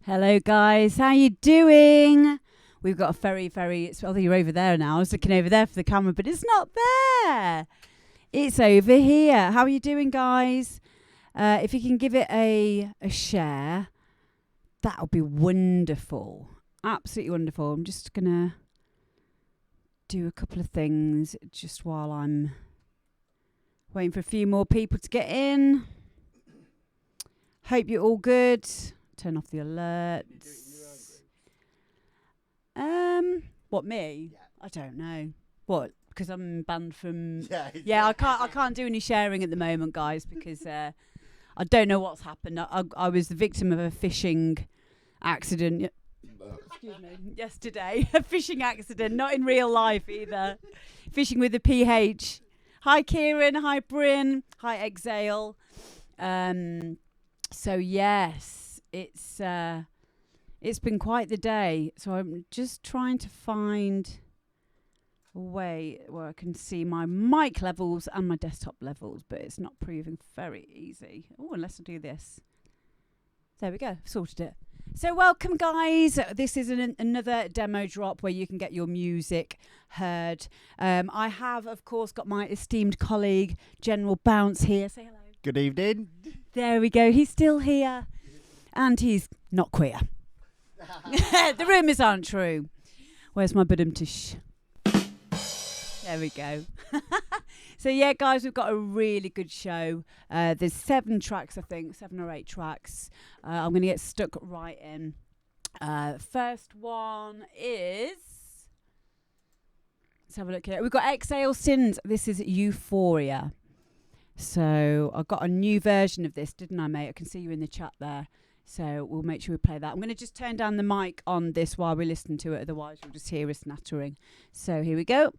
Hello guys, how you doing? We've got a very, well, you're over there now. I was looking over there for the camera, but it's not there. It's over here. How are you doing, guys? If you can give it a share, that would be wonderful. Absolutely wonderful. I'm just going to do a couple of things just while I'm waiting for a few more people to get in. Hope you're all good. Turn off the alerts. What, me? Yeah. I don't know. What? Because I'm banned from. Yeah, I can't do any sharing at the moment, guys, because I don't know what's happened. I was the victim of a fishing accident. Excuse me. Yesterday, a fishing accident, not in real life either. Fishing with a PH. Hi, Kieran. Hi, Bryn. Hi, Exhale. So yes, it's been quite the day. So I'm just trying to find a way where I can see my mic levels and my desktop levels, but it's not proving very easy. Oh, unless I do this. There we go. Sorted it. So welcome, guys. This is another demo drop where you can get your music heard. I have, of course, got my esteemed colleague, General Bounce, here. Say hello. Good evening. There we go. He's still here. And he's not queer. The rumours aren't true. Where's my budum-tish? There we go. So yeah, guys, we've got a really good show. There's 7 tracks, I think, 7 or 8 tracks. I'm going to get stuck right in. First one is... Let's have a look here. We've got Exhale Sins. This is Euphoria. So I got a new version of this, didn't I, mate? I can see you in the chat there. So we'll make sure we play that. I'm going to just turn down the mic on this while we listen to it. Otherwise, you'll just hear us nattering. So here we go.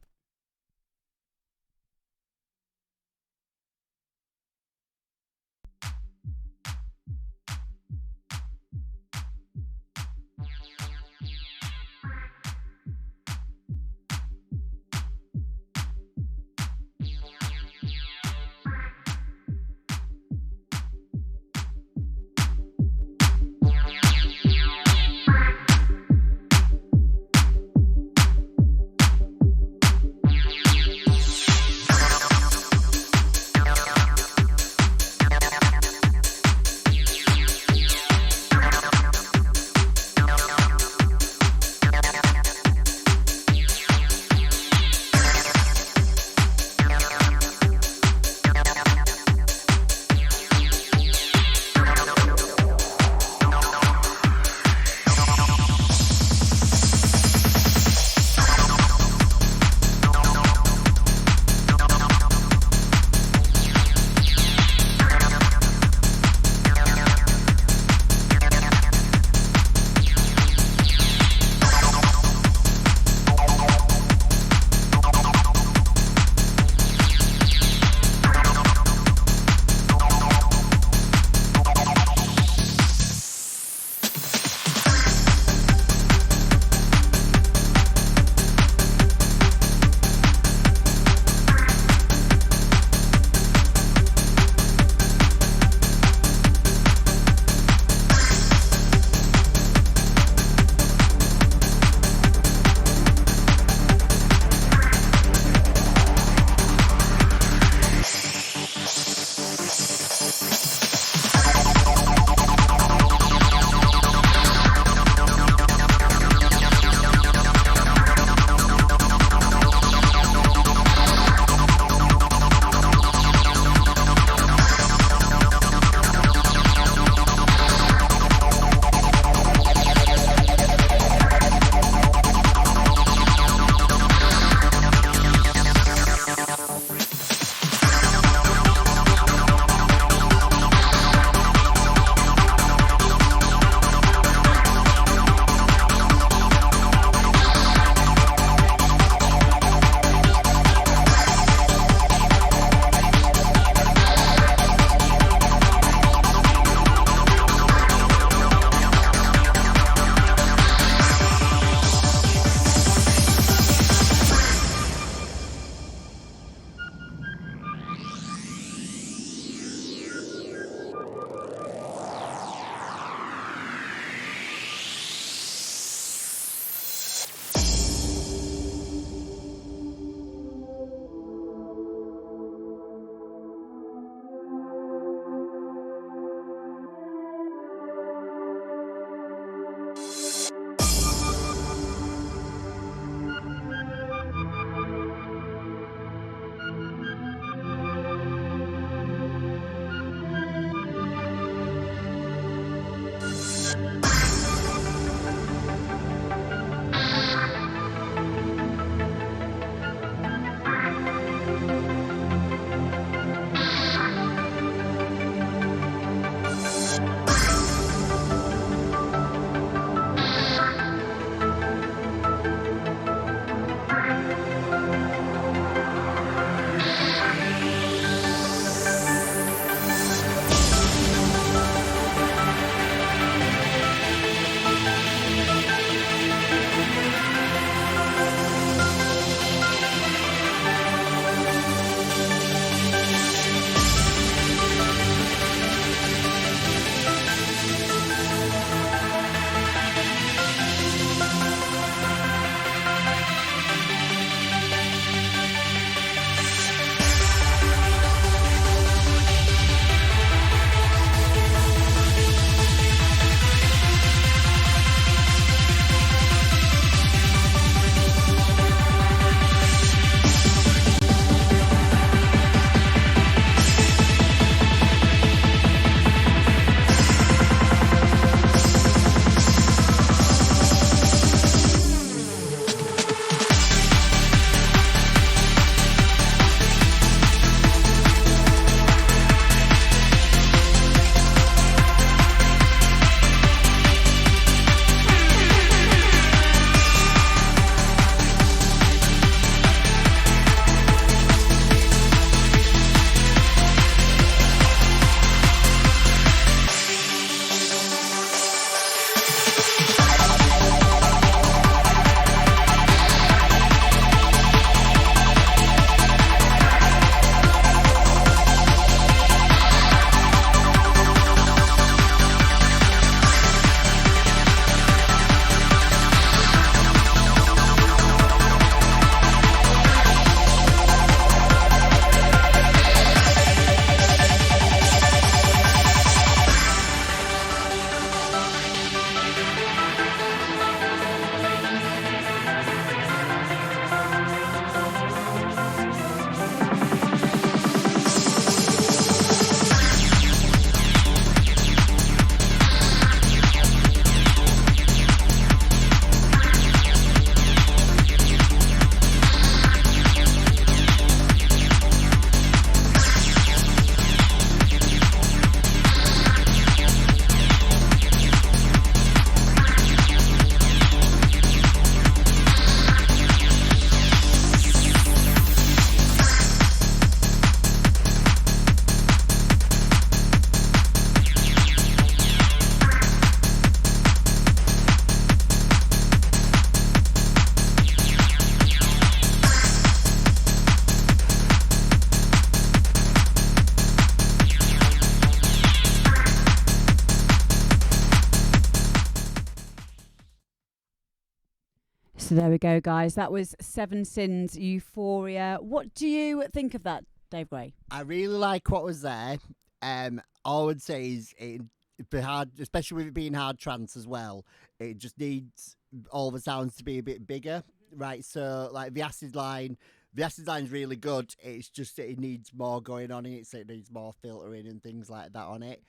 So there we go, guys. That was Seven Sins, Euphoria. What do you think of that, Dave Gray? I really like what was there. All I would say is it be hard, especially with it being hard trance as well. It just needs all the sounds to be a bit bigger, right? So like the acid line is really good. It's just that it needs more going on in it. So it needs more filtering and things like that on it.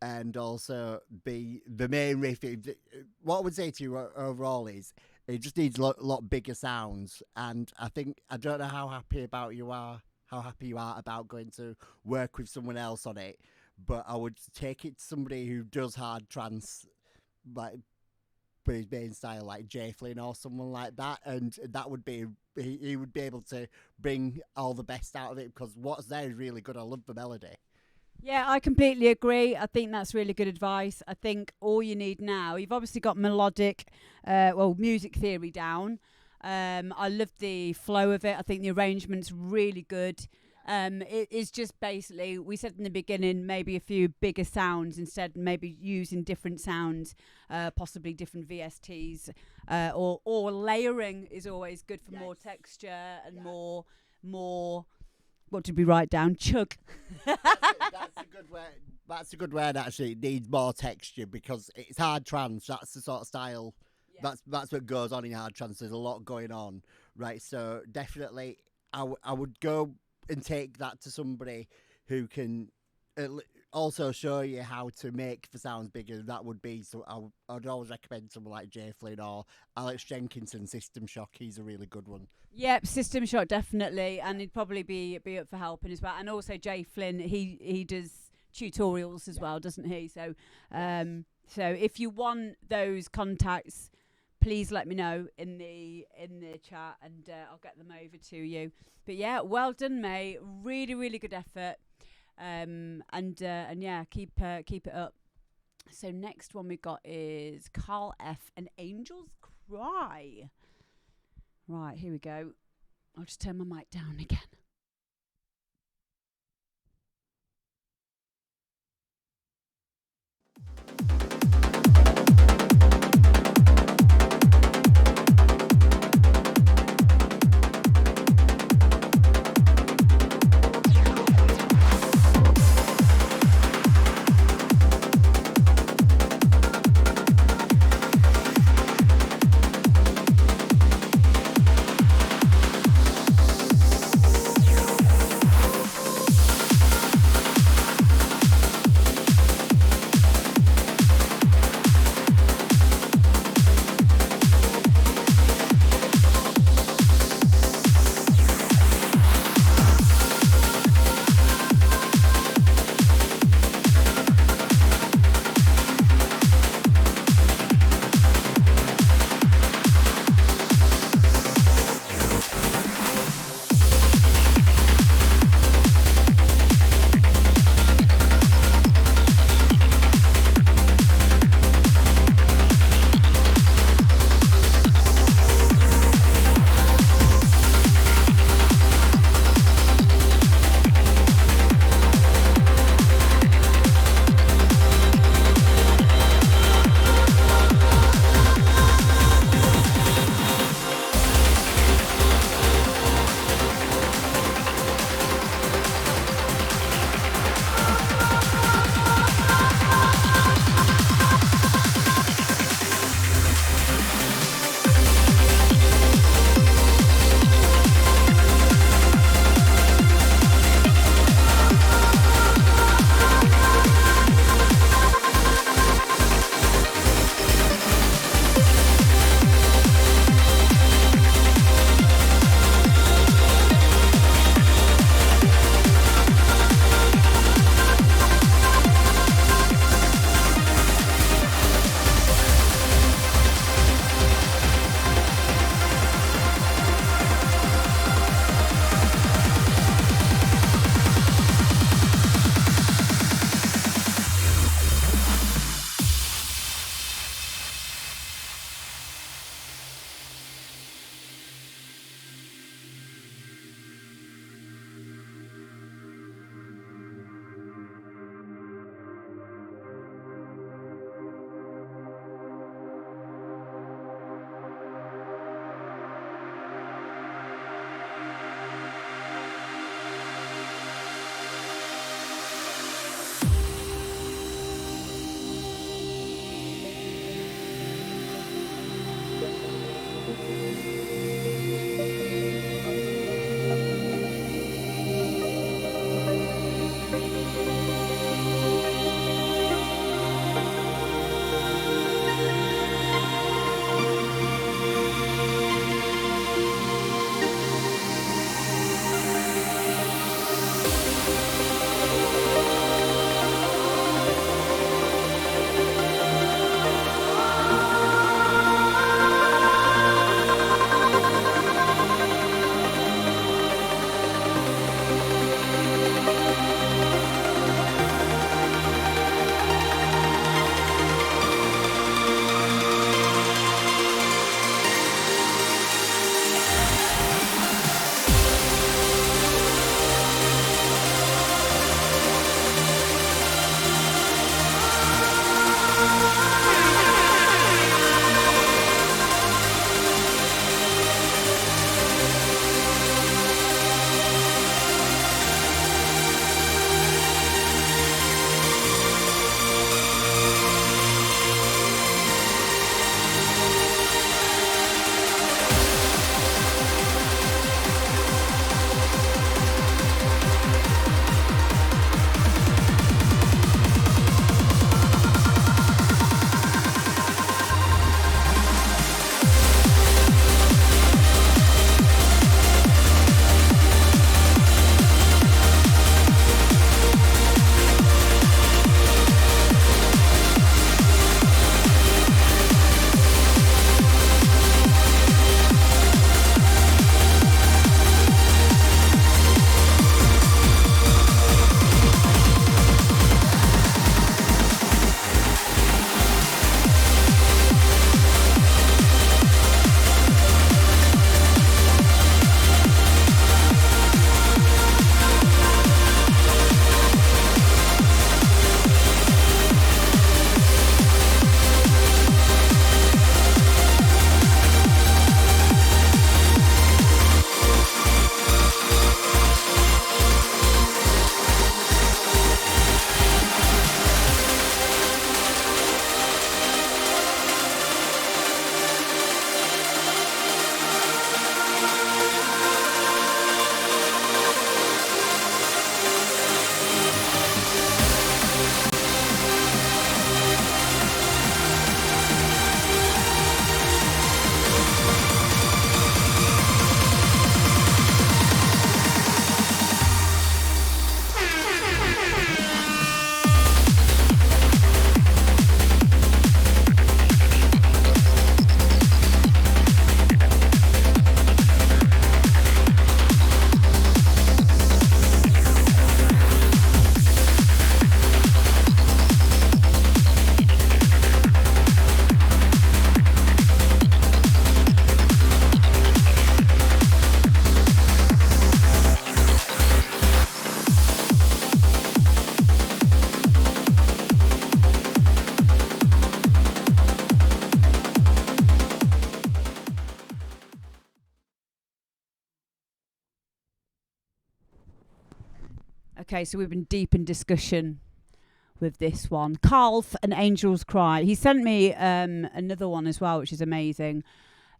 And also the main riff. What I would say to you overall is it just needs a lot bigger sounds. And I don't know how happy you are about going to work with someone else on it, but I would take it to somebody who does hard trance, like for his main style, like Jay Flynn or someone like that, and that would be he would be able to bring all the best out of it, because what's there is really good. I love the melody. Yeah, I completely agree. I think that's really good advice. I think all you need now, you've obviously got melodic, music theory down. I love the flow of it. I think the arrangement's really good. It is just basically, we said in the beginning, maybe a few bigger sounds instead, maybe using different sounds, possibly different VSTs, or layering is always good for more texture and more. What did we write down? Chug. That's a good word. That's a good word. Actually, it needs more texture because it's hard trance. That's the sort of style. Yeah. That's what goes on in hard trance. There's a lot going on, right? So definitely, I would go and take that to somebody who can also show you how to make the sounds bigger. That would be so. I would always recommend someone like Jay Flynn or Alex Jenkinson. System Shock. He's a really good one. Yep, System Shock definitely, and he'd probably be up for helping as well. And also Jay Flynn, he does tutorials as well, doesn't he? So so if you want those contacts, please let me know in the chat, and I'll get them over to you. But yeah, well done, mate. Really, really good effort. And yeah, keep it up. So next one we got is Carl F. and Angels Cry. Right, here we go. I'll just turn my mic down again. Okay, so we've been deep in discussion with this one. Calf and Angels Cry. He sent me another one as well, which is amazing.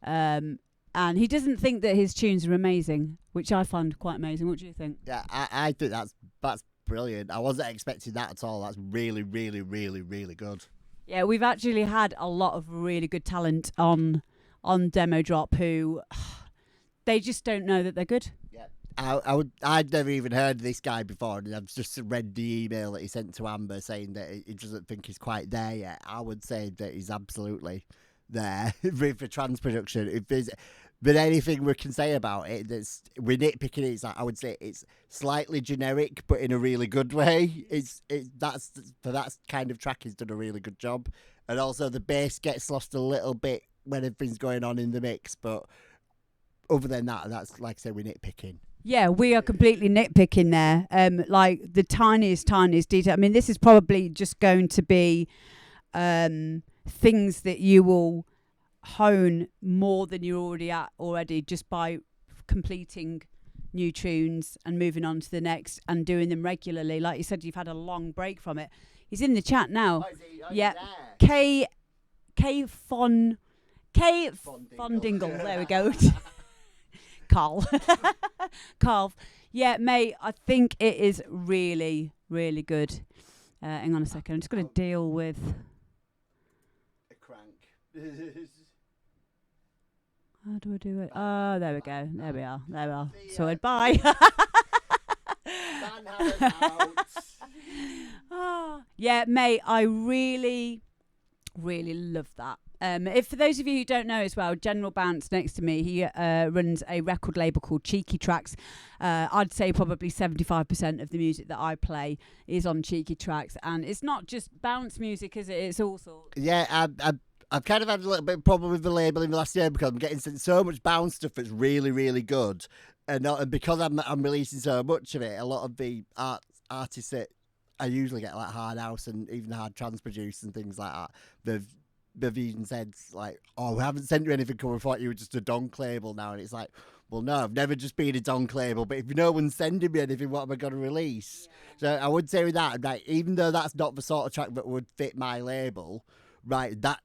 And he doesn't think that his tunes are amazing, which I find quite amazing. What do you think? Yeah, I think that's brilliant. I wasn't expecting that at all. That's really, really, really, really good. Yeah, we've actually had a lot of really good talent on Demo Drop who they just don't know that they're good. Yeah, I'd never even heard of this guy before, and I've just read the email that he sent to Amber saying that he doesn't think he's quite there yet. I would say that he's absolutely there for trans production. If there's but anything we can say about it, we're nitpicking it. It's like, I would say it's slightly generic, but in a really good way. That's for that kind of track, he's done a really good job, and also the bass gets lost a little bit when everything's going on in the mix. But other than that, that's like I said, we're nitpicking. Yeah, we are completely nitpicking there. Like the tiniest detail. I mean, this is probably just going to be things that you will hone more than you're already just by completing new tunes and moving on to the next and doing them regularly. Like you said, you've had a long break from it. He's in the chat now. Yeah, K Fondingle. There we go. Carl. Yeah, mate, I think it is really, really good. Hang on a second. I'm just going to deal with a crank. How do I do it? Oh, there we go. There we are. Sorted. Bye. Oh, yeah, mate, I really, really love that. If for those of you who don't know as well, General Bounce next to me, he runs a record label called Cheeky Tracks. I'd say probably 75% of the music that I play is on Cheeky Tracks, and it's not just bounce music, is it? It's all sorts. Yeah, I've kind of had a little bit of problem with the label in the last year because I'm getting sent so much bounce stuff that's really, really good, and because I'm releasing so much of it, a lot of the artists that I usually get like hard house and even hard trance produce and things like that, they've even said like, oh, we haven't sent you anything because we thought you were just a donk label now, and it's like, well, no, I've never just been a donk label, but if no one's sending me anything, what am I going to release? Yeah. So I would say with that, like, even though that's not the sort of track that would fit my label, right, that's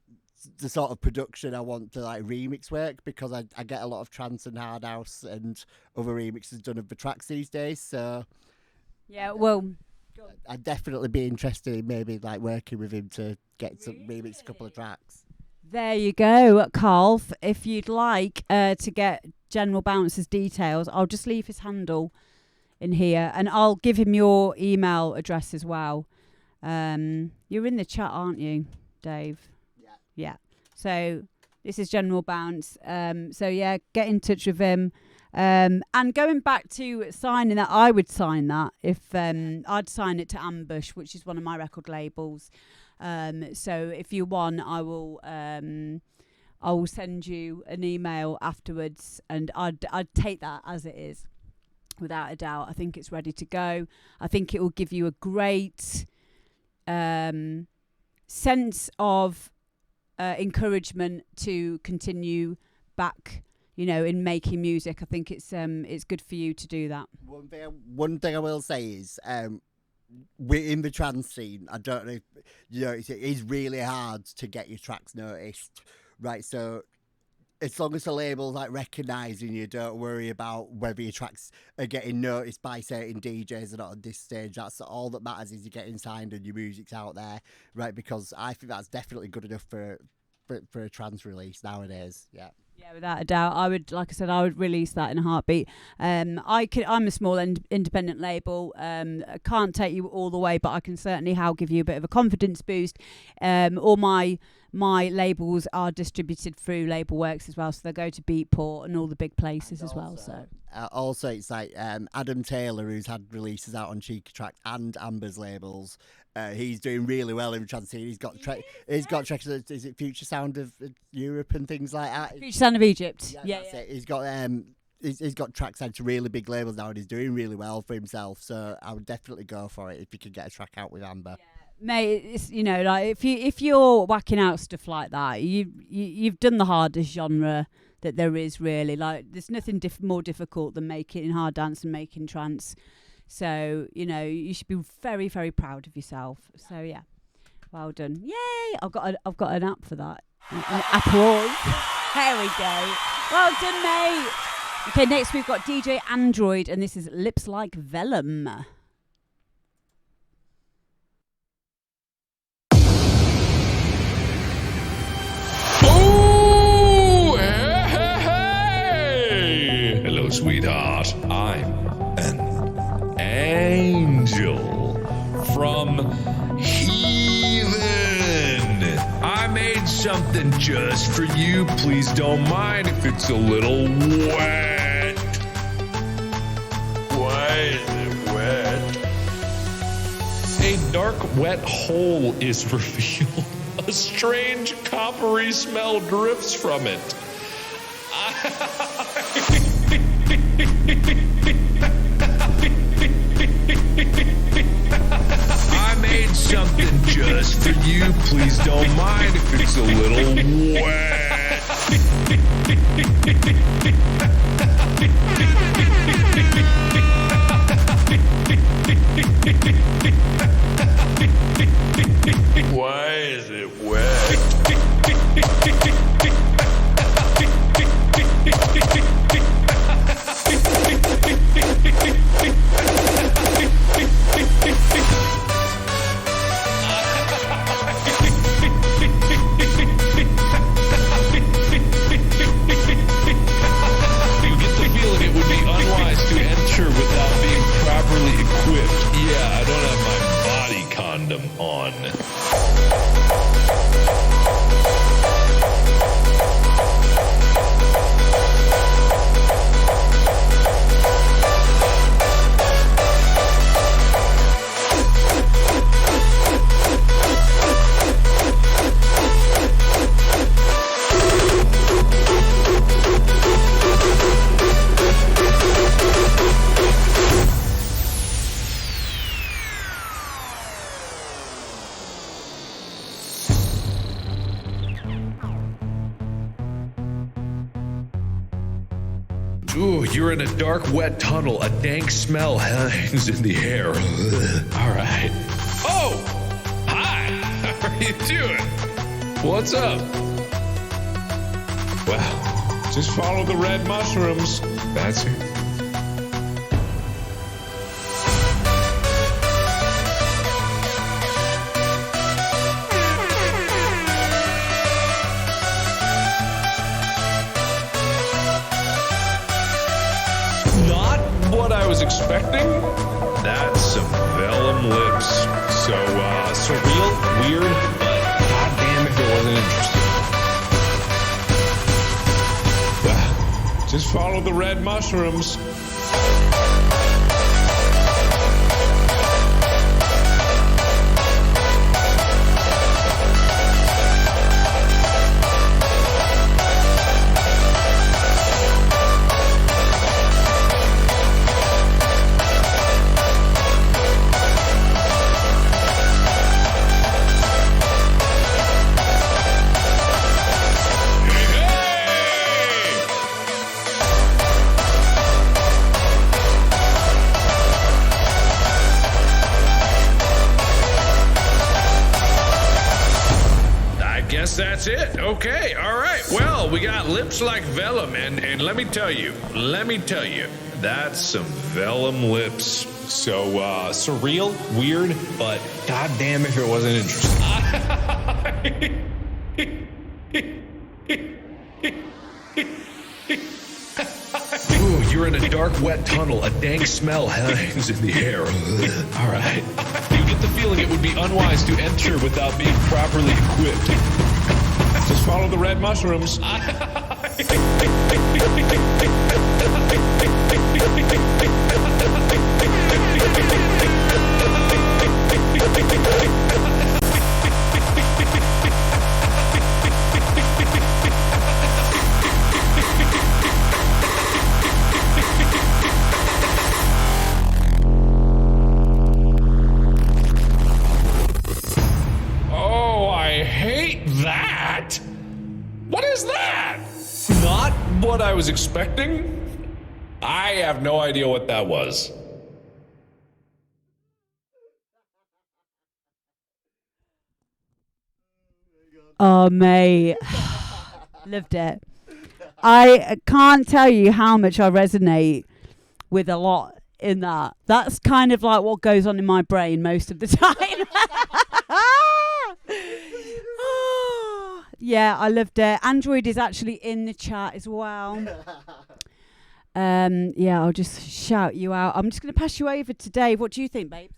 the sort of production I want to like remix work, because I get a lot of trance and hard house and other remixes done of the tracks these days. So yeah, well, I'd definitely be interested in maybe like working with him to get some remix a couple of tracks. There you go, Carl. If you'd like to get General Bounce's details, I'll just leave his handle in here, and I'll give him your email address as well. You're in the chat, aren't you, Dave? Yeah. So this is General Bounce. So yeah, get in touch with him. And going back to signing that, I would sign that if I'd sign it to Ambush, which is one of my record labels. So if you want, I will send you an email afterwards, and I'd take that as it is, without a doubt. I think it's ready to go. I think it will give you a great sense of encouragement to continue back, you know, in making music. I think it's good for you to do that. One thing I will say is we're in the trance scene. I don't know if you know, it is really hard to get your tracks noticed, right? So as long as the label's like recognising you, don't worry about whether your tracks are getting noticed by certain DJs or not at this stage. That's all that matters, is you're getting signed and your music's out there, right? Because I think that's definitely good enough for a trance release nowadays. Yeah. Yeah, without a doubt. I would release that in a heartbeat. I'm a small independent label. I can't take you all the way, but I can certainly give you a bit of a confidence boost. All my labels are distributed through Label Works as well, so they go to Beatport and all the big places as well. So also, it's like Adam Taylor, who's had releases out on Cheeky Track and Amber's labels. He's doing really well in trance. He's got tracks. Is it Future Sound of Europe and things like that? Future Sound of Egypt. Yeah. It. He's got tracks out to really big labels now, and he's doing really well for himself. So I would definitely go for it if you could get a track out with Amber. Yeah. Mate, it's, you know, like if you're whacking out stuff like that, you've done the hardest genre that there is, really. Like, there's nothing more difficult than making hard dance and making trance. So, you know, you should be very, very proud of yourself. So, yeah, well done. Yay! I've got an app for that. An applause. There we go. Well done, mate. Okay, next we've got DJ Android, and this is Lips Like Vellum. Oh, hey. Hello, sweetheart. I'm an angel from heaven. I made something just for you. Please don't mind if it's a little wet. Why is it wet? A dark, wet hole is revealed. A strange, coppery smell drifts from it. I made something just for you. Please don't mind if it's a little wet. Why is it wet? You get the feeling it would be unwise to enter without being properly equipped. Yeah, I don't have my body condom on. Ooh, you're in a dark, wet tunnel. A dank smell hangs in the air. All right. Oh! Hi! How are you doing? What's up? Well, just follow the red mushrooms. That's it. What I was expecting? That's some vellum lips. So, surreal, weird, but goddamn if it wasn't interesting. Well, just follow the red mushrooms. That's it. Okay. All right. Well, we got lips like vellum, and let me tell you, that's some vellum lips. So, surreal, weird, but goddamn if it wasn't interesting. Ooh, you're in a dark, wet tunnel. A dank smell hangs in the air. All right. You get the feeling it would be unwise to enter without being properly equipped. Just follow the red mushrooms. Oh, I hate that. What is that? Not what I was expecting? I have no idea what that was. Oh, mate. Loved it. I can't tell you how much I resonate with a lot in that. That's kind of like what goes on in my brain most of the time. Yeah, I loved it. Android is actually in the chat as well. Yeah, I'll just shout you out. I'm just going to pass you over to Dave. What do you think, babe?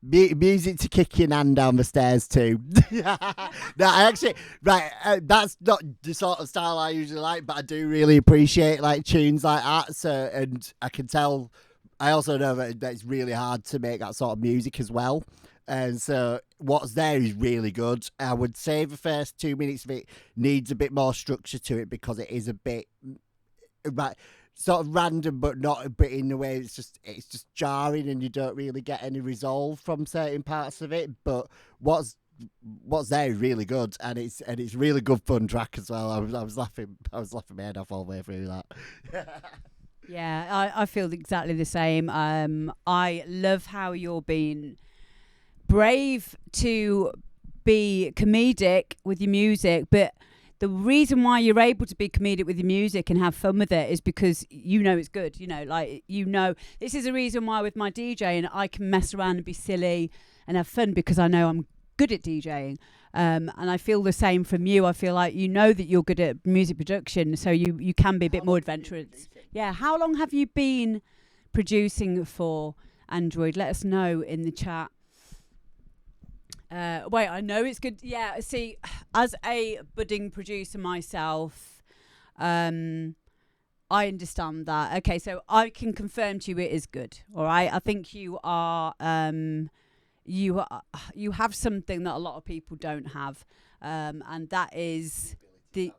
Music to kick your hand down the stairs too. No, I actually that's not the sort of style I usually like, but I do really appreciate like tunes like that. So, and I can tell, I also know that it's really hard to make that sort of music as well. And so what's there is really good. I would say the first 2 minutes of it needs a bit more structure to it because it is a bit sort of random, but not, but in a way it's just jarring, and you don't really get any resolve from certain parts of it. But what's there is really good, and it's really good fun track as well. I was laughing my head off all the way through that. Yeah, I feel exactly the same. I love how you're being brave to be comedic with your music, but the reason why you're able to be comedic with your music and have fun with it is because you know it's good. You know, like, you know, this is a reason why with my DJing I can mess around and be silly and have fun because I know I'm good at DJing. And I feel the same from you. I feel like you know that you're good at music production, so you can be a bit more adventurous. Yeah. How long have you been producing for, Android? Let us know in the chat. Wait, I know it's good. Yeah, see, as a budding producer myself, I understand that. Okay, so I can confirm to you it is good. All right, I think you are. You have something that a lot of people don't have, and that is the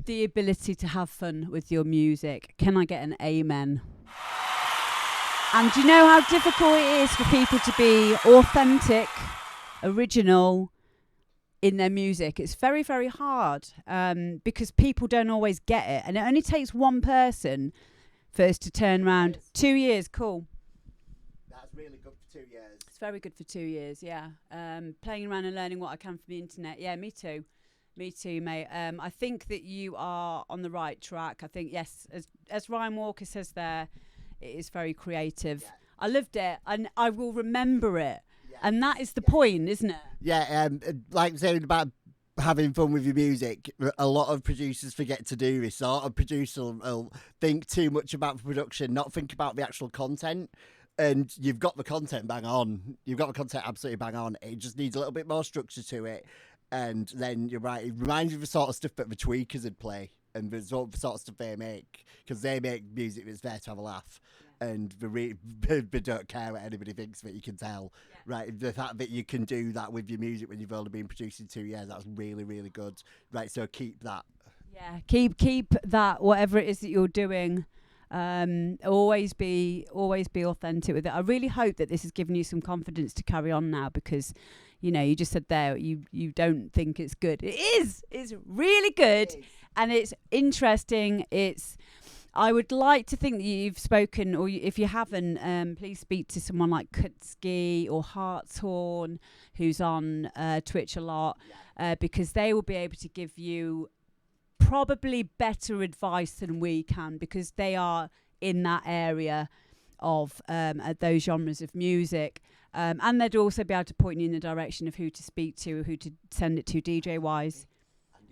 ability to have fun with your music. Can I get an amen? And do you know how difficult it is for people to be authentic, original in their music? It's very, very hard, because people don't always get it, and it only takes one person first to turn around. 2 years, cool. That's really good for 2 years. It's very good for 2 years, yeah. Playing around and learning what I can from the internet. Yeah, me too, mate. I think that you are on the right track. I think, yes, as Ryan Walker says there, it is very creative. Yeah. I loved it, and I will remember it. And that is the point, isn't it? Yeah, like saying about having fun with your music, a lot of producers forget to do this. A lot of producers will think too much about production, not think about the actual content. And you've got the content bang on. You've got the content absolutely bang on. It just needs a little bit more structure to it. And then you're right, it reminds you of the sort of stuff that the Tweakers would play and the sort of stuff they make. Because they make music that's there to have a laugh. And they don't care what anybody thinks of it, you can tell. Yeah. Right, the fact that you can do that with your music when you've only been producing 2 years, that's really, really good. Right, so keep that. Yeah, keep that, whatever it is that you're doing. Always be authentic with it. I really hope that this has given you some confidence to carry on now, because, you know, you just said there you don't think it's good. It is. It's really good, and it's interesting. I would like to think that you've spoken, or if you haven't, please speak to someone like Kutski or Hartshorn, who's on Twitch a lot, because they will be able to give you probably better advice than we can, because they are in that area of those genres of music. And they'd also be able to point you in the direction of who to speak to, who to send it to DJ-wise.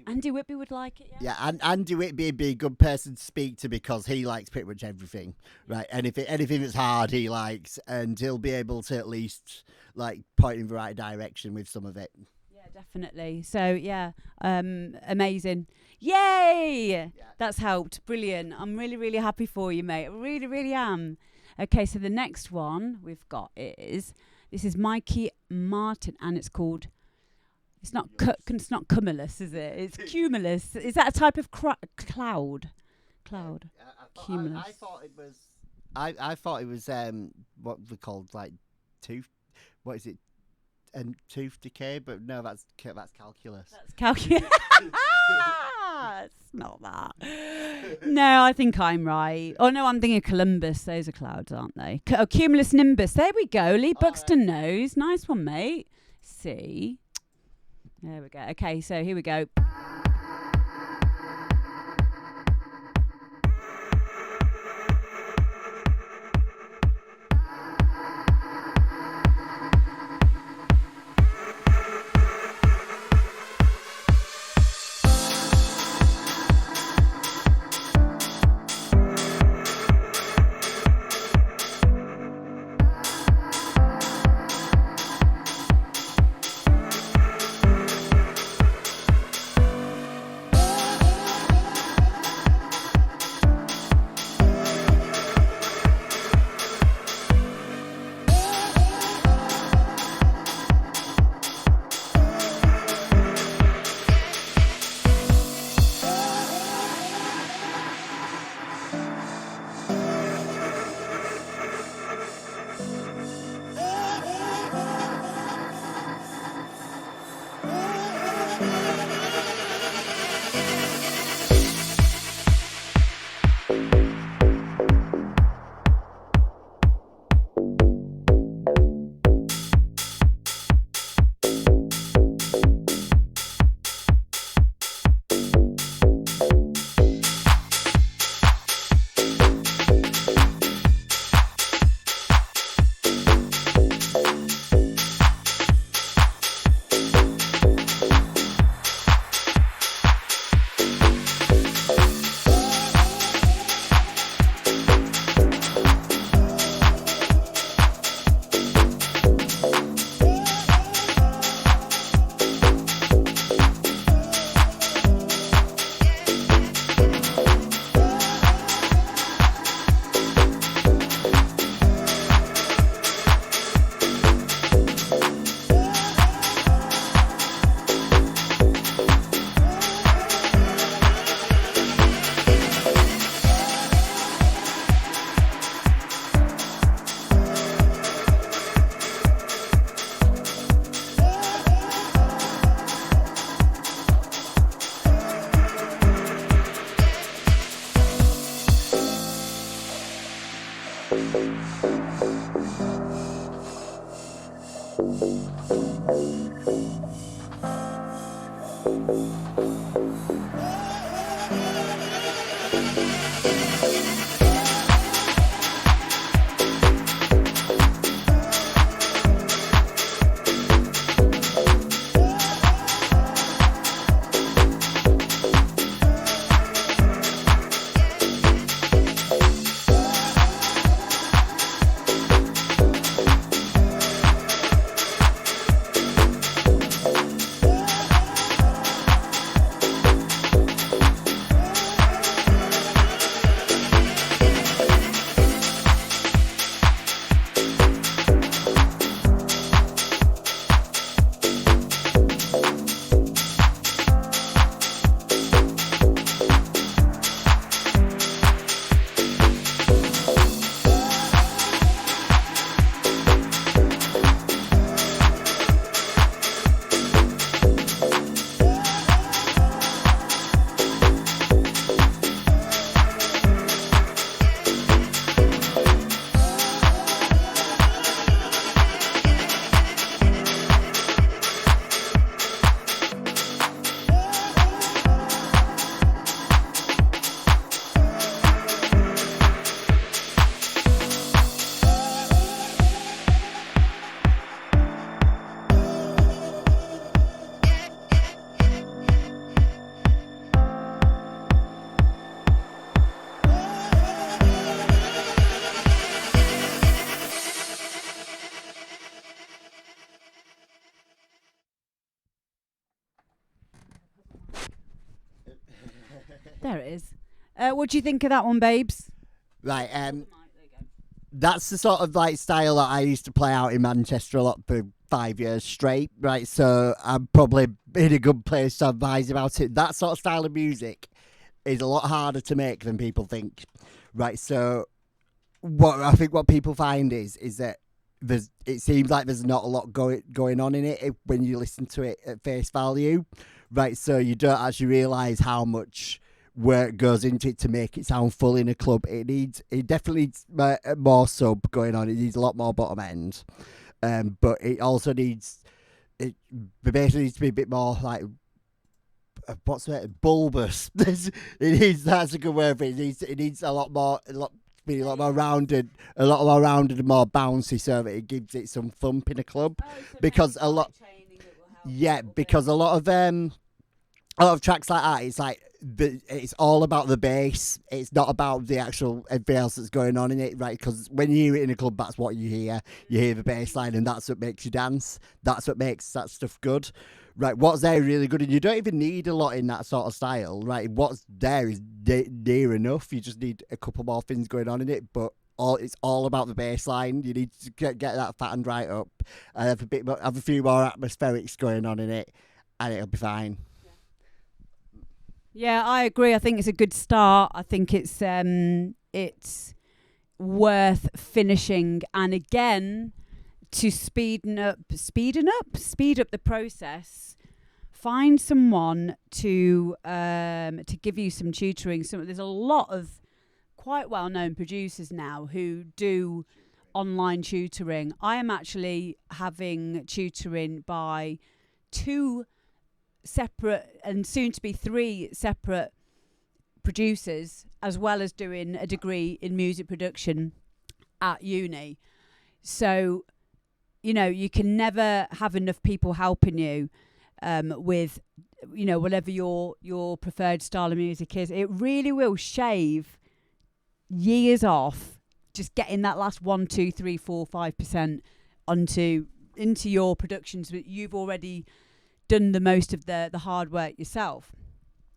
Andy Whitby would like it, yeah. Yeah, and Andy Whitby would be a good person to speak to, because he likes pretty much everything, right? And if anything that's hard, he likes, and he'll be able to at least like point in the right direction with some of it. Yeah, definitely. So yeah, amazing. Yay! Yeah. That's helped. Brilliant. I'm really, really happy for you, mate. I really, really am. Okay, so the next one we've got this is Mikey Martin, and it's called. It's not cumulus, is it? It's cumulus. Is that a type of cloud? Cumulus. I thought it was what they called, like tooth. What is it? And tooth decay, but no, that's calculus. That's calculus. It's not that. No, I think I'm right. Oh no, I'm thinking Columbus. Those are clouds, aren't they? Cumulus nimbus. There we go. Lee Buxton knows. Nice one, mate. See. There we go. Okay, so here we go. There it is. What do you think of that one, babes? Right, that's the sort of like style that I used to play out in Manchester a lot for 5 years straight, right? So I'm probably in a good place to advise about it. That sort of style of music is a lot harder to make than people think, right? So what people find is that it seems like there's not a lot going on in it when you listen to it at face value, right? So you don't actually realise how much work goes into it to make it sound full in a club. It definitely needs more sub going on. It needs a lot more bottom end, but it also needs the bass needs to be a bit more like what's it? Bulbous. That's a good word for it. It needs a lot more rounded, and more bouncy, so that it gives it some thump in a club. Because a lot, because a lot of tracks like that, it's like it's all about the bass. It's not about the actual everything else that's going on in it, right? Because when you hear it in a club, that's what you hear. You hear the bass line, and that's what makes you dance. That's what makes that stuff good, right? What's there really good, and you don't even need a lot in that sort of style, right? What's there is near enough. You just need a couple more things going on in it, but it's all about the bass line. You need to get that fattened right up, and have a few more atmospherics going on in it, and it'll be fine. Yeah, I agree. I think it's a good start. I think it's worth finishing, and again, to speed up the process. Find someone to give you some tutoring. There's a lot of quite well-known producers now who do online tutoring. I am actually having tutoring by 2 separate and soon to be 3 separate producers, as well as doing a degree in music production at uni. So, you can never have enough people helping you with, whatever your preferred style of music is. It really will shave years off just getting that last 1, 2, 3, 4, 5% into your productions that you've already done the most of the hard work yourself.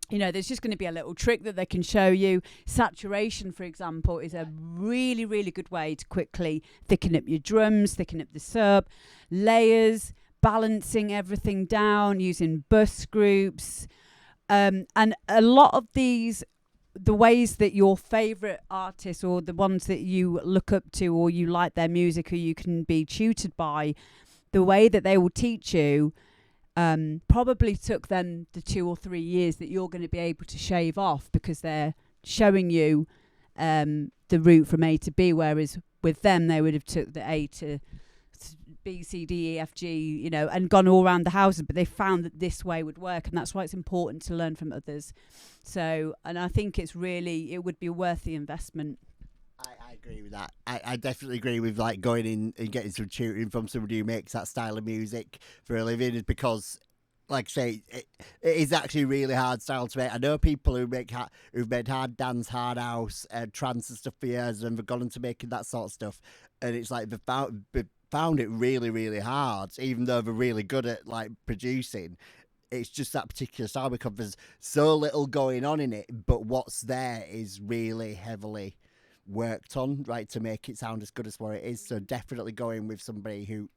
There's just going to be a little trick that they can show you. Saturation, for example, is a really, really good way to quickly thicken up your drums, thicken up the sub, layers, balancing everything down, using bus groups. And a lot of the ways that your favourite artists or the ones that you look up to or you like their music or you can be tutored by, the way that they will teach you probably took them the 2 or 3 years that you're going to be able to shave off, because they're showing you the route from A to B, whereas with them they would have took the A to B, C, D, E, F, G, and gone all around the houses, but they found that this way would work, and that's why it's important to learn from others. So, and I think it would be worth the investment. I agree with that. I definitely agree with like going in and getting some tutoring from somebody who makes that style of music for a living, because, like I say, it is actually really hard style to make. I know people who've made hard dance, hard house, trance and stuff for years, and they've gone into making that sort of stuff, and it's like they found it really, really hard, even though they're really good at like producing. It's just that particular style, because there's so little going on in it, but what's there is really heavily worked on, right, to make it sound as good as what it is. So definitely going with somebody who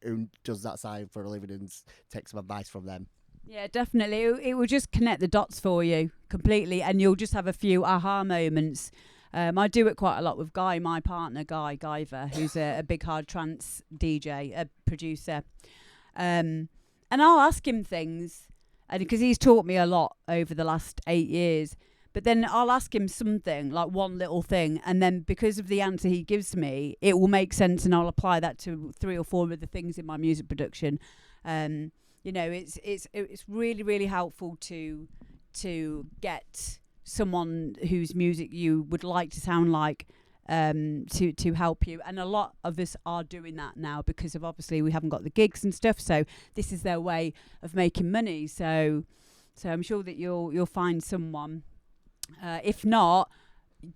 does that side for a living and take some advice from them. Yeah, definitely. It will just connect the dots for you completely, and you'll just have a few aha moments. I do it quite a lot with Guy, my partner, Guy Guyver, who's a big hard trance DJ, a producer. And I'll ask him things, and because he's taught me a lot over the last 8 years. But then I'll ask him something, like one little thing, and then because of the answer he gives me, it will make sense, and I'll apply that to 3 or 4 of the things in my music production. It's really, really helpful to get someone whose music you would like to sound like to help you. And a lot of us are doing that now, because of obviously we haven't got the gigs and stuff, so this is their way of making money. So I'm sure that you'll find someone. If not,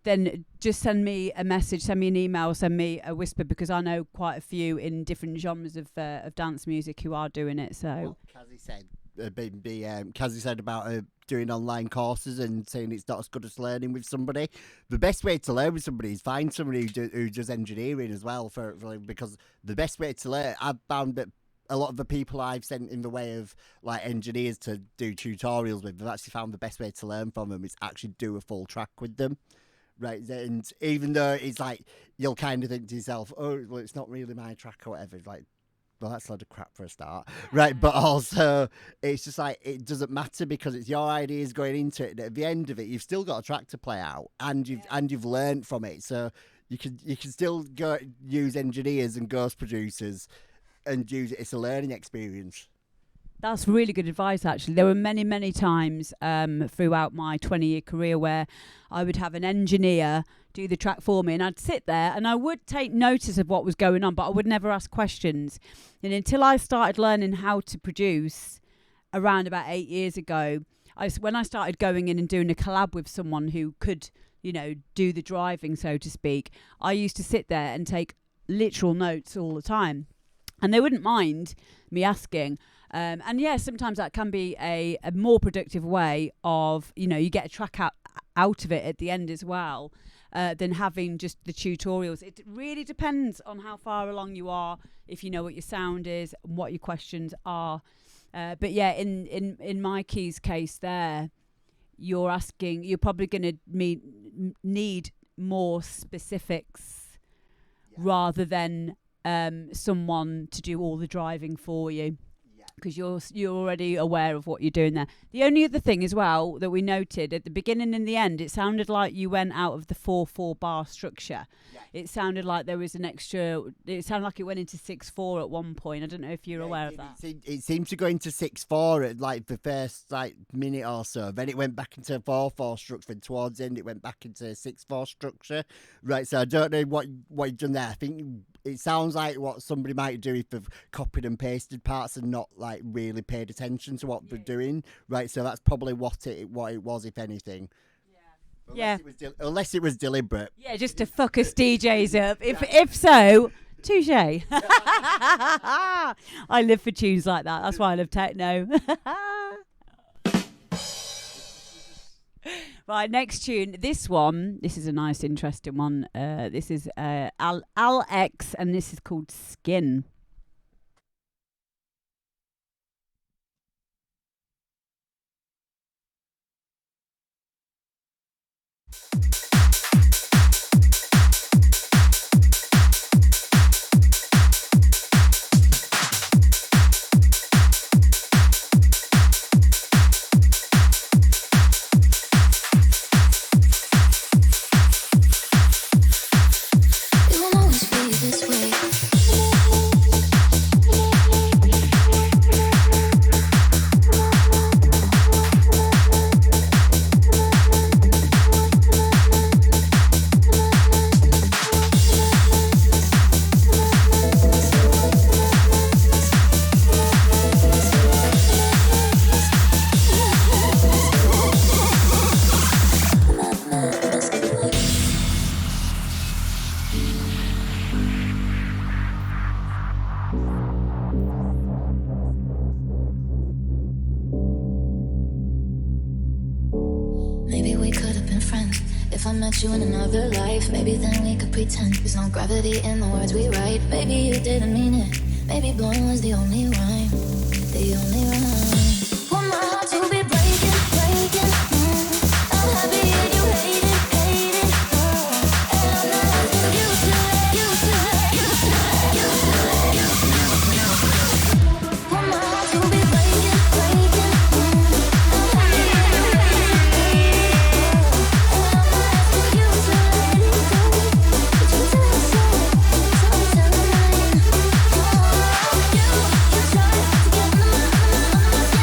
then just send me a message, send me an email, send me a whisper, because I know quite a few in different genres of dance music who are doing it. So Kazzy said about doing online courses and saying it's not as good as learning with somebody. The best way to learn with somebody is find somebody who does engineering as well, because the best way to learn, I've found that a lot of the people I've sent in the way of like engineers to do tutorials with, I've actually found the best way to learn from them is actually do a full track with them, right? And even though it's like, you'll kind of think to yourself, oh, well, it's not really my track or whatever, it's like, well, that's a load of crap for a start, right? But also, it's just like, it doesn't matter, because it's your ideas going into it, and at the end of it, you've still got a track to play out, and you've learned from it, so you can still go use engineers and ghost producers and use it as a learning experience. That's really good advice, actually. There were many, many times throughout my 20-year career where I would have an engineer do the track for me, and I'd sit there and I would take notice of what was going on, but I would never ask questions. And until I started learning how to produce around about 8 years ago, when I started going in and doing a collab with someone who could, do the driving, so to speak, I used to sit there and take literal notes all the time. And they wouldn't mind me asking. And yeah, sometimes that can be a more productive way of, you get a track out of it at the end as well, than having just the tutorials. It really depends on how far along you are, if you know what your sound is and what your questions are. But yeah, in Mikey's case there, you're probably going to need more specifics rather than someone to do all the driving for you, because you're already aware of what you're doing there. The only other thing as well that we noted at the beginning and the end, it sounded like you went out of the 4/4 bar structure. It sounded like there was an extra. It sounded like it went into 6/4 at one point. I don't know if you're aware of that. It seemed to go into 6/4 at like the first minute or so. Then it went back into 4/4 structure. And towards the end, it went back into 6/4 structure. Right. So I don't know what you've done there. I think it sounds like what somebody might do if they've copied and pasted parts and not like really paid attention to what they're doing. Right. So that's probably what it was, if anything. Unless it was deliberate. Yeah, just to fuck us DJs up. If so, touche. I live for tunes like that. That's why I love techno. Right, next tune. This is a nice, interesting one. This is Al X, and this is called Skin. You in another life, maybe then we could pretend there's no gravity in the words we write. Maybe you didn't mean it, maybe blowing was the only rhyme, the only rhyme. Want my heart to be breaking, breaking. I'm happy and you hate it, hate it. And I'm not asking you to let, you to let, you to let, you to let, you to let. Want my heart to be breaking, breaking. I'm happy and you hate it, hate it. Yeah.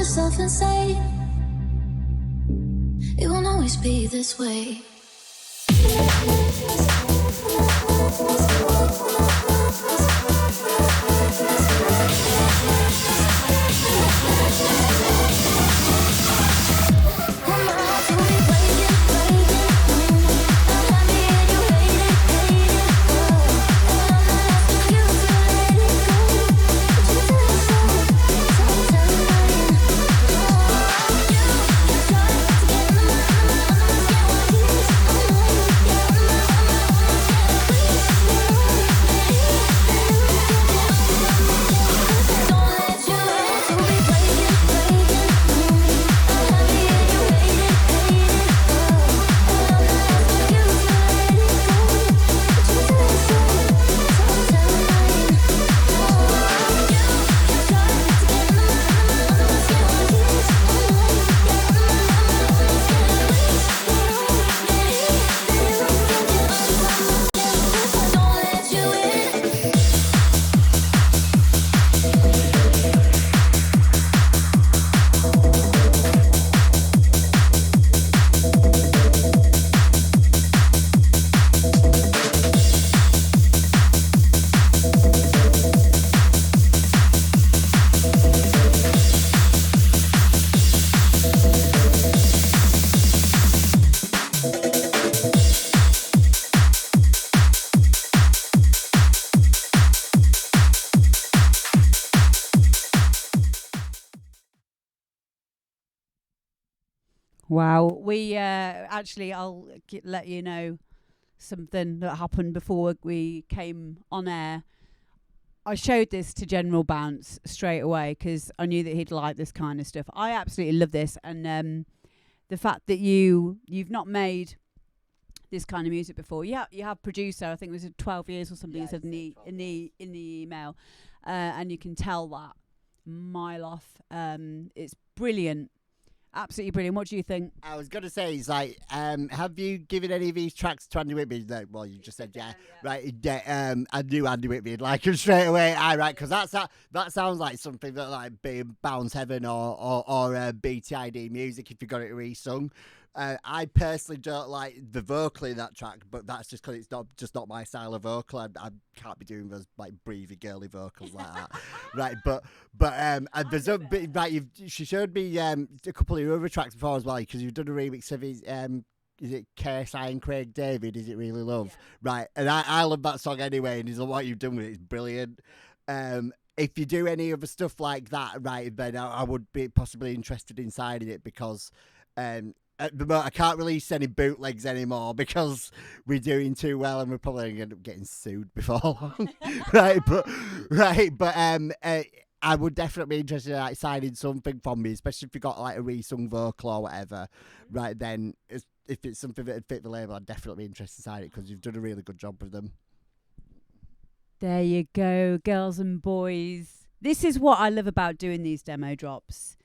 yourself and say it won't always be this way. Wow. We actually, let you know something that happened before we came on air. I showed this to General Bounce straight away because I knew that he'd like this kind of stuff. I absolutely love this, and the fact that you've not made this kind of music before. You have producer. I think it was 12 years or something. Yeah, He said in the email, and you can tell that mile off. It's brilliant. Absolutely brilliant. What do you think? I was going to say, it's like, have you given any of these tracks to Andy Whitby? No, well, you just said yeah. Right. I knew Andy Whitby would like him straight away. Right, because that sounds like something that like being Bounce Heaven or BTID music if you got it re-sung. I personally don't like the vocal in that track, but that's just because it's not my style of vocal. I can't be doing those like breathy, girly vocals like that, right? But there's a bit right. She showed me a couple of your other tracks before as well, because you've done a remix of his. Is it KSI and Craig David? Is it Really Love? Yeah. Right, and I love that song anyway. And what you've done with it is brilliant. If you do any other stuff like that, right, then I would be possibly interested in signing it because. At the moment, I can't release any bootlegs anymore because we're doing too well, and we're probably going to end up getting sued before long. But I would definitely be interested in like, signing something from me, especially if you got like a re-sung vocal or whatever. Right then, if it's something that would fit the label, I'd definitely be interested in signing it because you've done a really good job with them. There you go, girls and boys. This is what I love about doing these demo drops.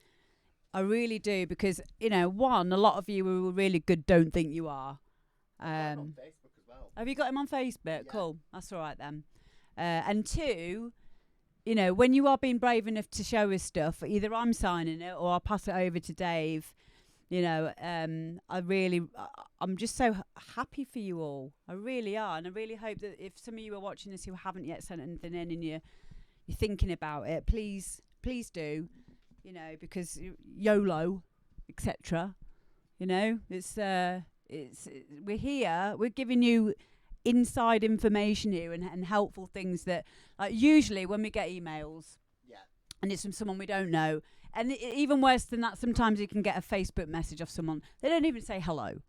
I really do, because, you know, one, a lot of you who are really good don't think you are. On Facebook as well. Have you got him on Facebook? Yeah. Cool. That's all right then. And two, you know, when you are being brave enough to show us stuff, either I'm signing it or I'll pass it over to Dave. You know, I'm just so happy for you all. I really are. And I really hope that if some of you are watching this who haven't yet sent anything in and you're thinking about it, please do. You know, because YOLO, etc. You know, it's we're here. We're giving you inside information here and helpful things that, like, usually when we get emails, and it's from someone we don't know, and even worse than that, sometimes you can get a Facebook message off someone. They don't even say hello.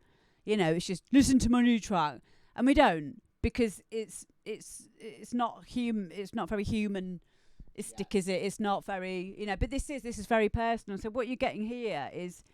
You know, it's just listen to my new track, and we don't, because it's not human. It's not very human. Is it? It's not very, you know, but this is very personal. So what you're getting here is,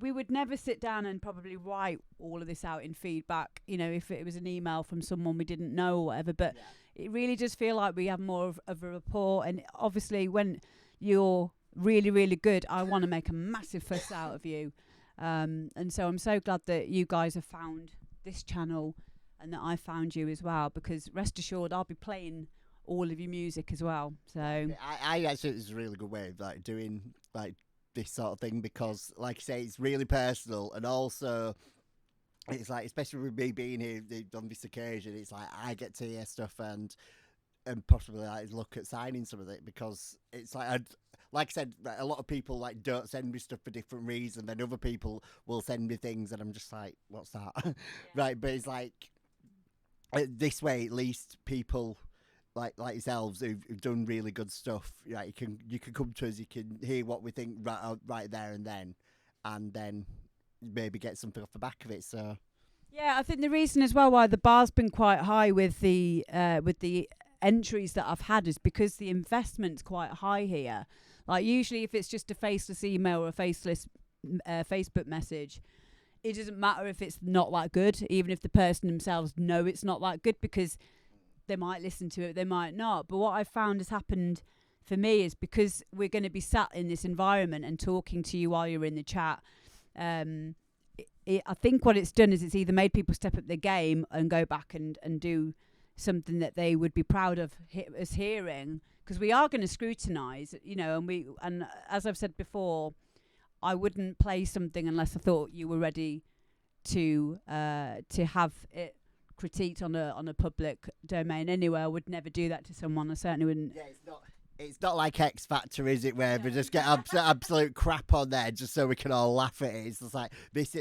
we would never sit down and probably write all of this out in feedback, you know, if it was an email from someone we didn't know or whatever, but it really does feel like we have more of a rapport. And obviously when you're really, really good, I want to make a massive fuss out of you. And so I'm so glad that you guys have found this channel and that I found you as well, because rest assured I'll be playing all of your music as well. So I actually think it's a really good way of like doing like this sort of thing because, like I say, it's really personal, and also it's like, especially with me being here on this occasion, it's like I get to hear stuff and possibly like look at signing some of it, because it's like like I said, a lot of people like don't send me stuff for different reasons. Then other people will send me things, and I'm just like, "What's that?" Right? But it's like this way, at least people like yourselves who've done really good stuff. Right? You can come to us, you can hear what we think right there and then maybe get something off the back of it. So yeah, I think the reason as well why the bar's been quite high with the entries that I've had is because the investment's quite high here. Like usually if it's just a faceless email or a faceless Facebook message, it doesn't matter if it's not that good, even if the person themselves know it's not that good, because they might listen to it, they might not. But what I've found has happened for me is because we're going to be sat in this environment and talking to you while you're in the chat, I think what it's done is it's either made people step up their game and go back and do something that they would be proud of us hearing, because we are going to scrutinise, and as I've said before, I wouldn't play something unless I thought you were ready to have it critiqued on a public domain. Anyway, I would never do that to someone. I certainly wouldn't. yeah, it's not like X Factor, is it? Where we just get absolute crap on there just so we can all laugh at it. It's just like this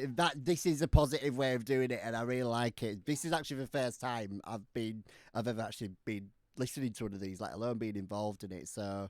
is a positive way of doing it, and I really like it. This is actually the first time I've ever actually been listening to one of these, let alone being involved in it. So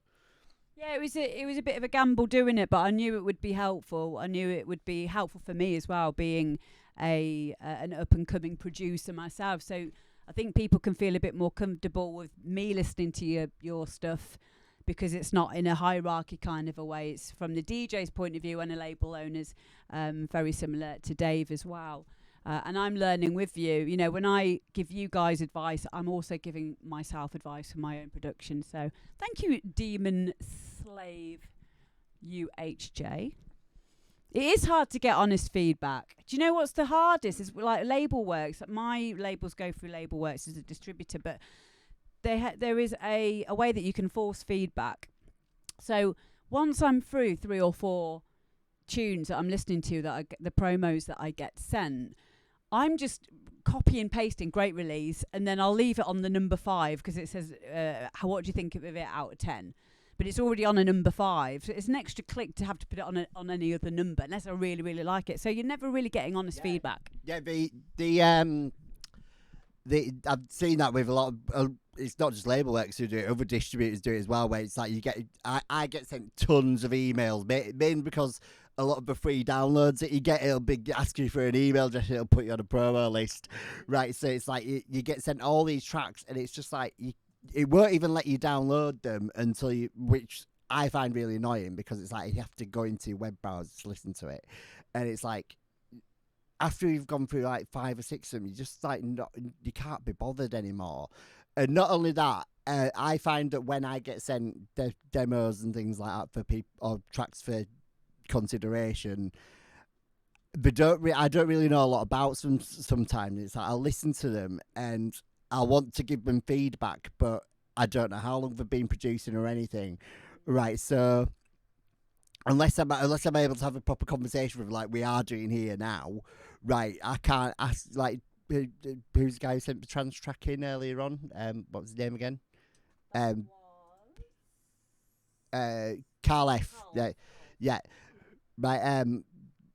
yeah, it was a bit of a gamble doing it, but I knew it would be helpful. I knew it would be helpful for me as well, being an up and coming producer myself. So I think people can feel a bit more comfortable with me listening to your stuff, because it's not in a hierarchy kind of a way. It's from the DJ's point of view and a label owner's, very similar to Dave as well. And I'm learning with you. You know, when I give you guys advice, I'm also giving myself advice for my own production. So thank you, Demon Slave UHJ. It is hard to get honest feedback. Do you know what's the hardest? Is like Label Works. My labels go through Label Works as a distributor, but there is a way that you can force feedback. So once I'm through 3 or 4 tunes that I'm listening to, that the promos that I get sent, I'm just copy and pasting great release, and then I'll leave it on the number 5 because it says, what do you think of it out of 10? But it's already on a number 5, so it's an extra click to have to put it on any other number, unless I really, really like it. So you're never really getting honest feedback. Yeah, I've seen that with a lot of. It's not just Label Works who do it; other distributors do it as well. Where it's like I get sent tons of emails, mainly because a lot of the free downloads that you get, it'll be ask you for an email address, it'll put you on a promo list, right? So it's like you get sent all these tracks, and it's just like it won't even let you download them until which I find really annoying, because it's like you have to go into your web browser to listen to it, and it's like after you've gone through like 5 or 6 of them, you just like you can't be bothered anymore. And not only that, I find that when I get sent demos and things like that for people or tracks for consideration, I don't really know a lot about them. Sometimes it's like I'll listen to them and I want to give them feedback, but I don't know how long they've been producing or anything, right? So unless I'm able to have a proper conversation with them, like we are doing here now, right? I can't ask like. Who's the guy who sent the trans track in earlier on? What was his name again? Carl F. Yeah. Right.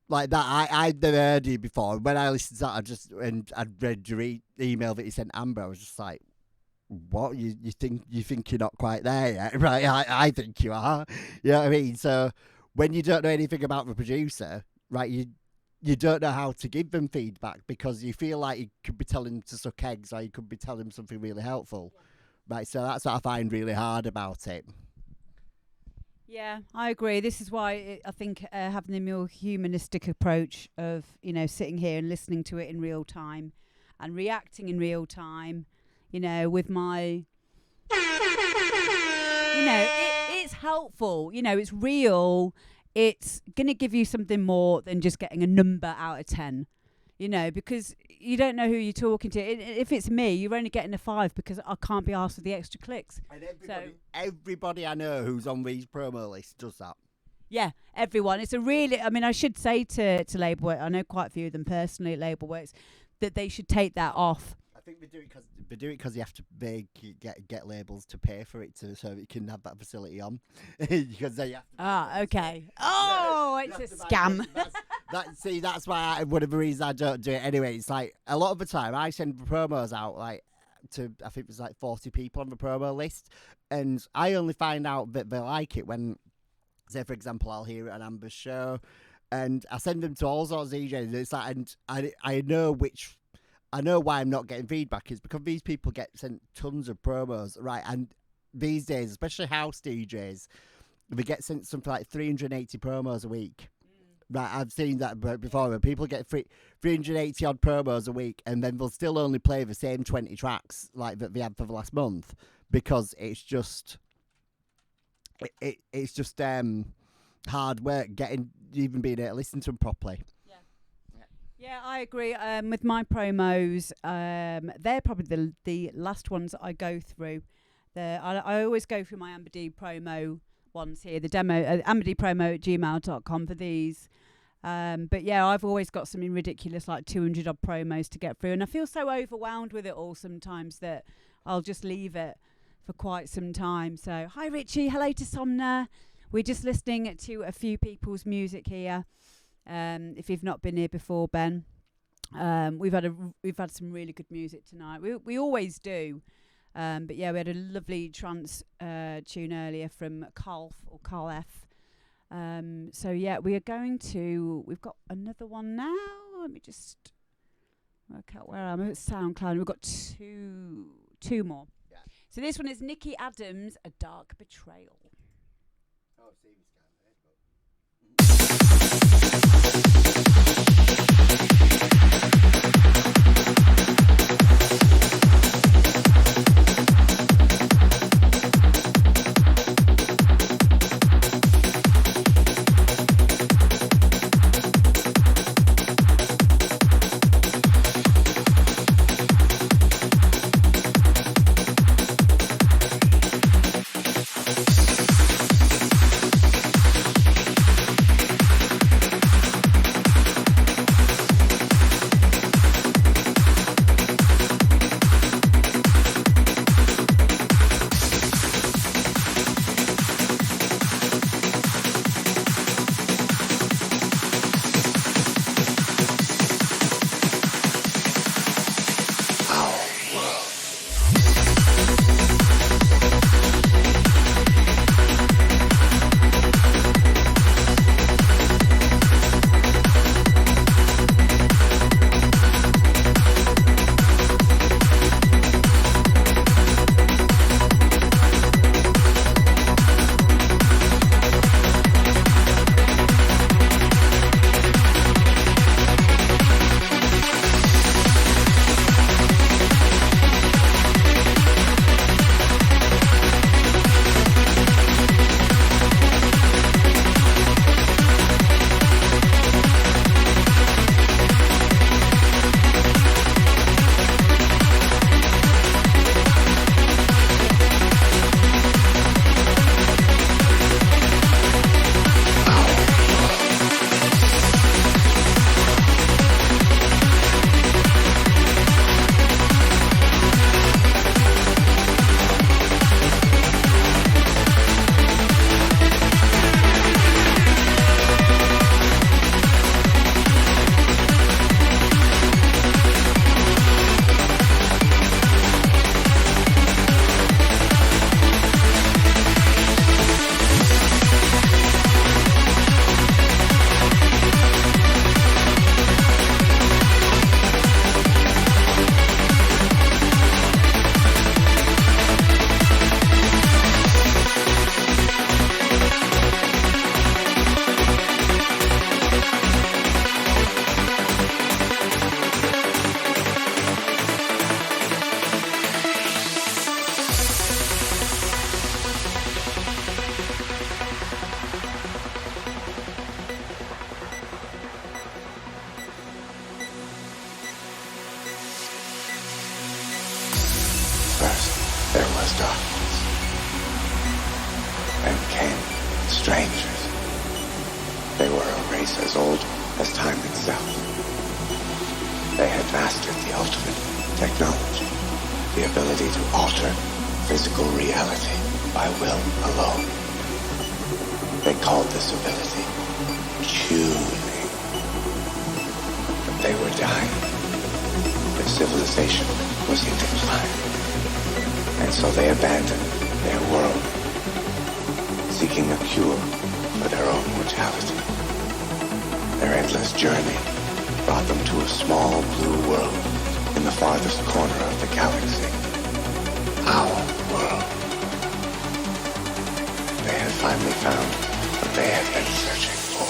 Like that. I'd never heard you before. When I listened to that, I'd read your email that you sent Amber. I was just like, what? You think you're not quite there yet, right? I think you are. You know what I mean? So when you don't know anything about the producer, right? You don't know how to give them feedback, because you feel like you could be telling them to suck eggs, or you could be telling them something really helpful. Right, so that's what I find really hard about it. Yeah, I agree. This is why I think having a more humanistic approach of, sitting here and listening to it in real time and reacting in real time, with my... it's helpful. It's real. It's going to give you something more than just getting a number out of 10. you know, because you don't know who you're talking to. If it's me, you're only getting a 5 because I can't be asked for the extra clicks. And everybody I know who's on these promo lists does that. Yeah, everyone. It's a really, I mean, I should say to Labelworks, I know quite a few of them personally at Labelworks, that they should take that off. I think they do it because you have to get labels to pay for it so that you can have that facility on. Because they have to okay. Oh, it's a scam. That's why one of the reasons I don't do it anyway. It's like a lot of the time I send promos out like to, I think there's like 40 people on the promo list, and I only find out that they like it when, say for example, I'll hear it on Amber's show, and I send them to all sorts of DJs. It's like, and I know why I'm not getting feedback is because these people get sent tons of promos, right? And these days, especially house DJs, they get sent something like 380 promos a week. Right, I've seen that before, where people get 380 odd promos a week, and then they'll still only play the same 20 tracks like that they had for the last month, because it's just it's just hard work even being able to listen to them properly. Yeah, I agree. With my promos, they're probably the last ones I go through. I always go through my Amber D promo ones here, the demo, amberdpromo@gmail.com for these. But yeah, I've always got something ridiculous like 200 odd promos to get through, and I feel so overwhelmed with it all sometimes that I'll just leave it for quite some time. So, hi Richie, hello to Somna. We're just listening to a few people's music here. If you've not been here before, Ben, we've had some really good music tonight. We always do. But yeah, we had a lovely trance tune earlier from Carl F. So yeah, we've got another one now. Let me just work out where I'm at SoundCloud. We've got two more. Yeah. So this one is Nikki Adams, A Dark Betrayal. Oh, see, this guy. as darkness. Then came strangers. They were a race as old as time itself. They had mastered the ultimate technology, the ability to alter physical reality by will alone. They called this ability tuning. But they were dying. Their civilization was in decline. And so they abandoned their world, seeking a cure for their own mortality. Their endless journey brought them to a small blue world in the farthest corner of the galaxy. Our world. They had finally found what they had been searching for.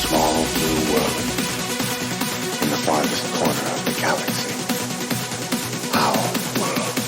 Small blue world in the farthest corner of the galaxy. Our world.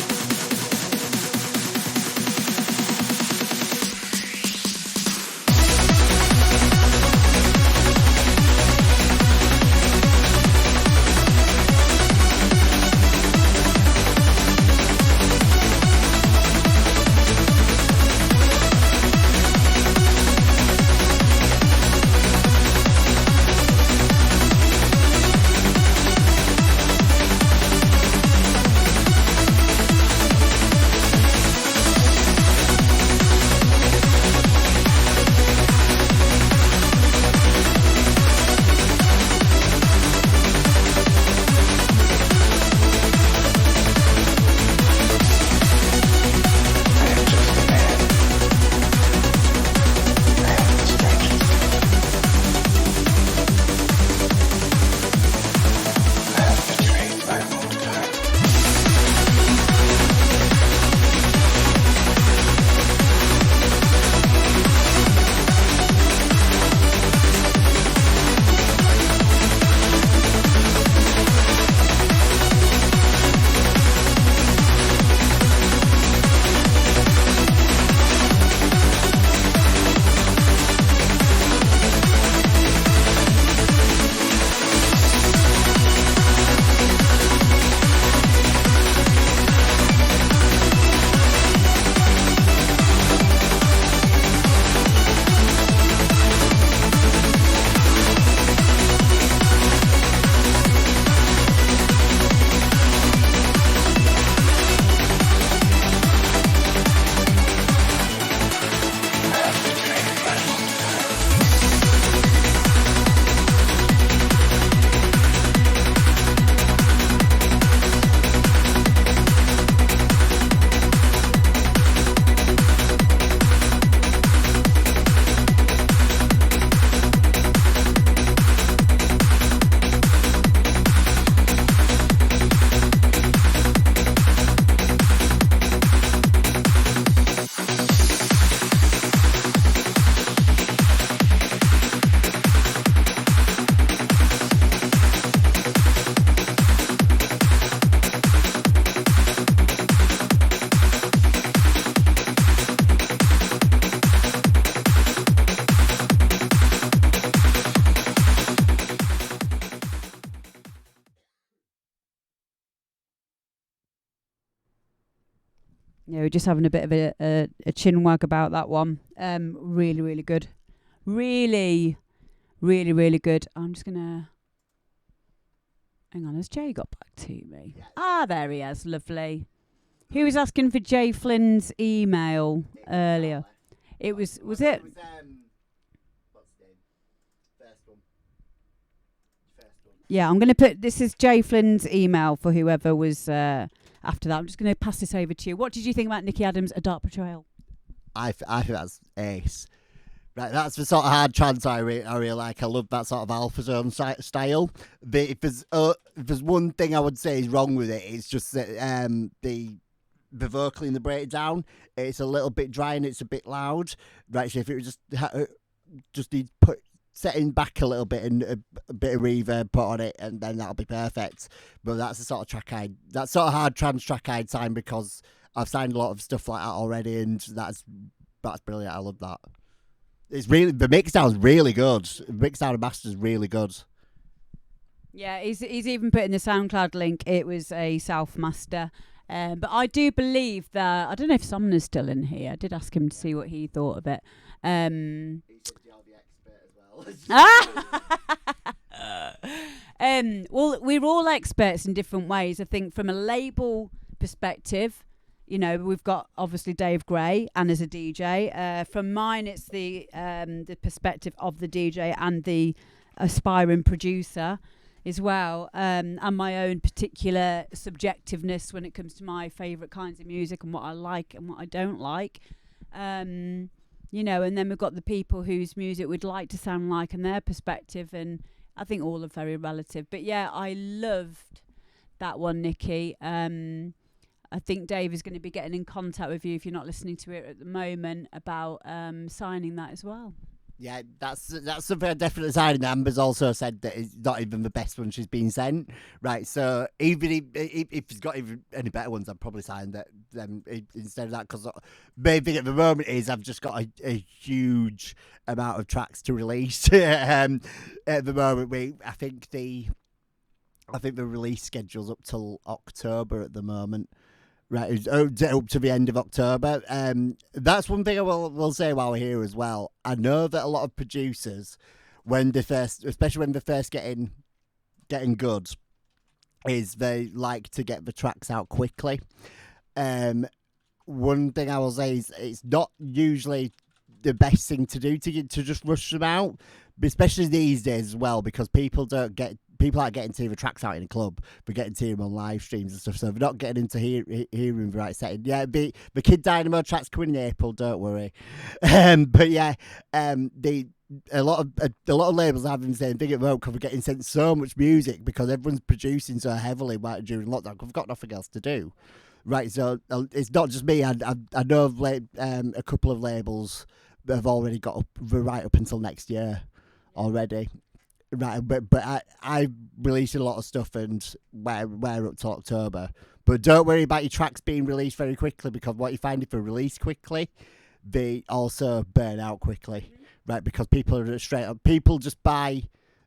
Yeah, we're just having a bit of a chin wag about that one. Really, really good. Really, really, really good. I'm just going to... Hang on, has Jay got back to me? Yes. Ah, there he is. Lovely. He was asking for Jay Flynn's email earlier. It was it? What's the name? First one. Yeah, I'm going to put... This is Jay Flynn's email for whoever was after that. I'm just going to pass this over to you. What did you think about Nicky Adams' A Dark Portrayal? I think that's ace. Right, that's the sort of hard trance I really like. I love that sort of Alpha Zone style. But if there's one thing I would say is wrong with it, it's just that the the vocal in the breakdown, it's a little bit dry and it's a bit loud. Right, so if it was just need put setting back a little bit and a bit of reverb put on it, and then that'll be perfect. But that's the sort of track that sort of hard trance track I'd sign, because I've signed a lot of stuff like that already, and that's brilliant. I love that. It's really, the mix sounds really good. The mix sound and master's really good. Yeah, he's even put in the SoundCloud link. It was a self master. But I do believe that, I don't know if Somna's still in here. I did ask him to see what he thought of it. Well, we're all experts in different ways. I think from a label perspective, you know, we've got obviously Dave Gray and as a DJ. From mine, it's the perspective of the DJ and the aspiring producer as well, and my own particular subjectiveness when it comes to my favourite kinds of music and what I like and what I don't like. You know, and then we've got the people whose music we'd like to sound like and their perspective, and I think all are very relative. But yeah, I loved that one, Nikki. I think Dave is going to be getting in contact with you, if you're not listening to it at the moment, about signing that as well. Yeah, that's something I definitely signed. Amber's also said that it's not even the best one she's been sent. Right, so even if he's got even any better ones, I'd probably sign them instead of that, because the main thing at the moment is I've just got a huge amount of tracks to release. At the moment, I think the release schedule's up till October at the moment. Right, it's up to the end of October. That's one thing I will say while we're here as well. I know that a lot of producers, especially when they're first getting good, is they like to get the tracks out quickly. One thing I will say is it's not usually the best thing to do to just rush them out, especially these days as well, because people aren't getting to hear the tracks out in a club, but getting to hear them on live streams and stuff, so they're not getting into hearing the right setting. Yeah, the Kid Dynamo tracks coming in April, don't worry. But yeah, a lot of labels are having the same thing at the moment, because we're getting sent so much music because everyone's producing so heavily during lockdown. We've got nothing else to do. Right, so it's not just me. I know of a couple of labels that have already got right up until next year already. Right, but I released a lot of stuff, and we're up to October. But don't worry about your tracks being released very quickly, because what you find, if they're released quickly, they also burn out quickly, right? Because people are straight up. People just buy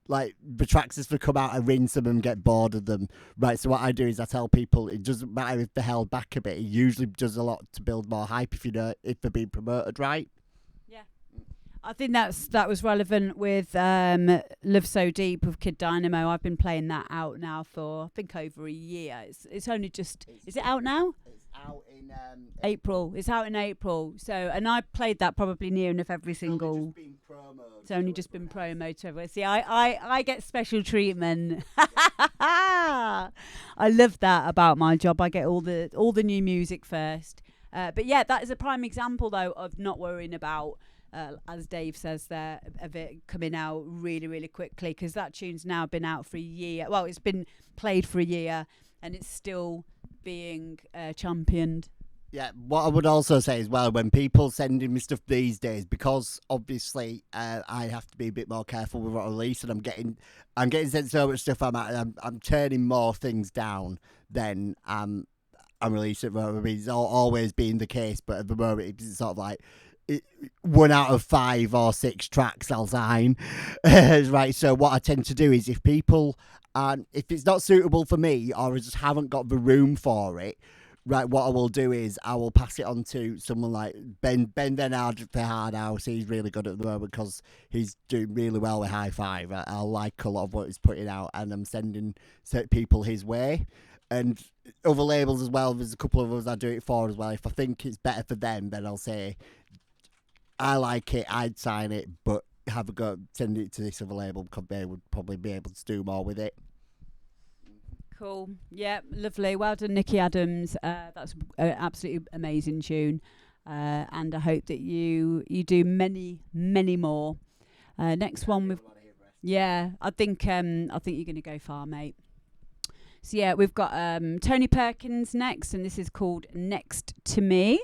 like the tracks as they come out and rinse them and get bored of them, right? So what I do is I tell people it doesn't matter if they're held back a bit. It usually does a lot to build more hype if they're being promoted right. I think that was relevant with Love So Deep with Kid Dynamo. I've been playing that out now for I think over a year. It's only just is it out now? It's out in April. It's out in April. So, and I played that probably near enough every single. It's only just been promoted to everyone. See, I get special treatment. I love that about my job. I get all the new music first. But yeah, that is a prime example though of not worrying about. As Dave says there, of it coming out really, really quickly, because that tune's now been out for a year. Well, it's been played for a year, and it's still being championed. Yeah, what I would also say as well, when people sending me stuff these days, because obviously I have to be a bit more careful with what I release, and I'm getting sent so much stuff. I'm turning more things down than I'm releasing. I mean, it's always been the case, but at the moment it's sort of like. 1 out of 5 or 6 tracks I'll sign. Right, so what I tend to do is if it's not suitable for me, or I just haven't got the room for it, right, what I will do is I will pass it on to someone like Ben Benard for Hard House. He's really good at the moment because he's doing really well with High Five. I like a lot of what he's putting out, and I'm sending people his way. And other labels as well, there's a couple of us I do it for as well. If I think it's better for them, then I'll say I like it, I'd sign it, but have a go, send it to this other label, because they would probably be able to do more with it. Cool. Yeah, lovely. Well done, Nikki Adams. That's an absolutely amazing tune. And I hope that you do many, many more. Next one, I think you're going to go far, mate. So yeah, we've got Tony Perkins next, and this is called Next to Me.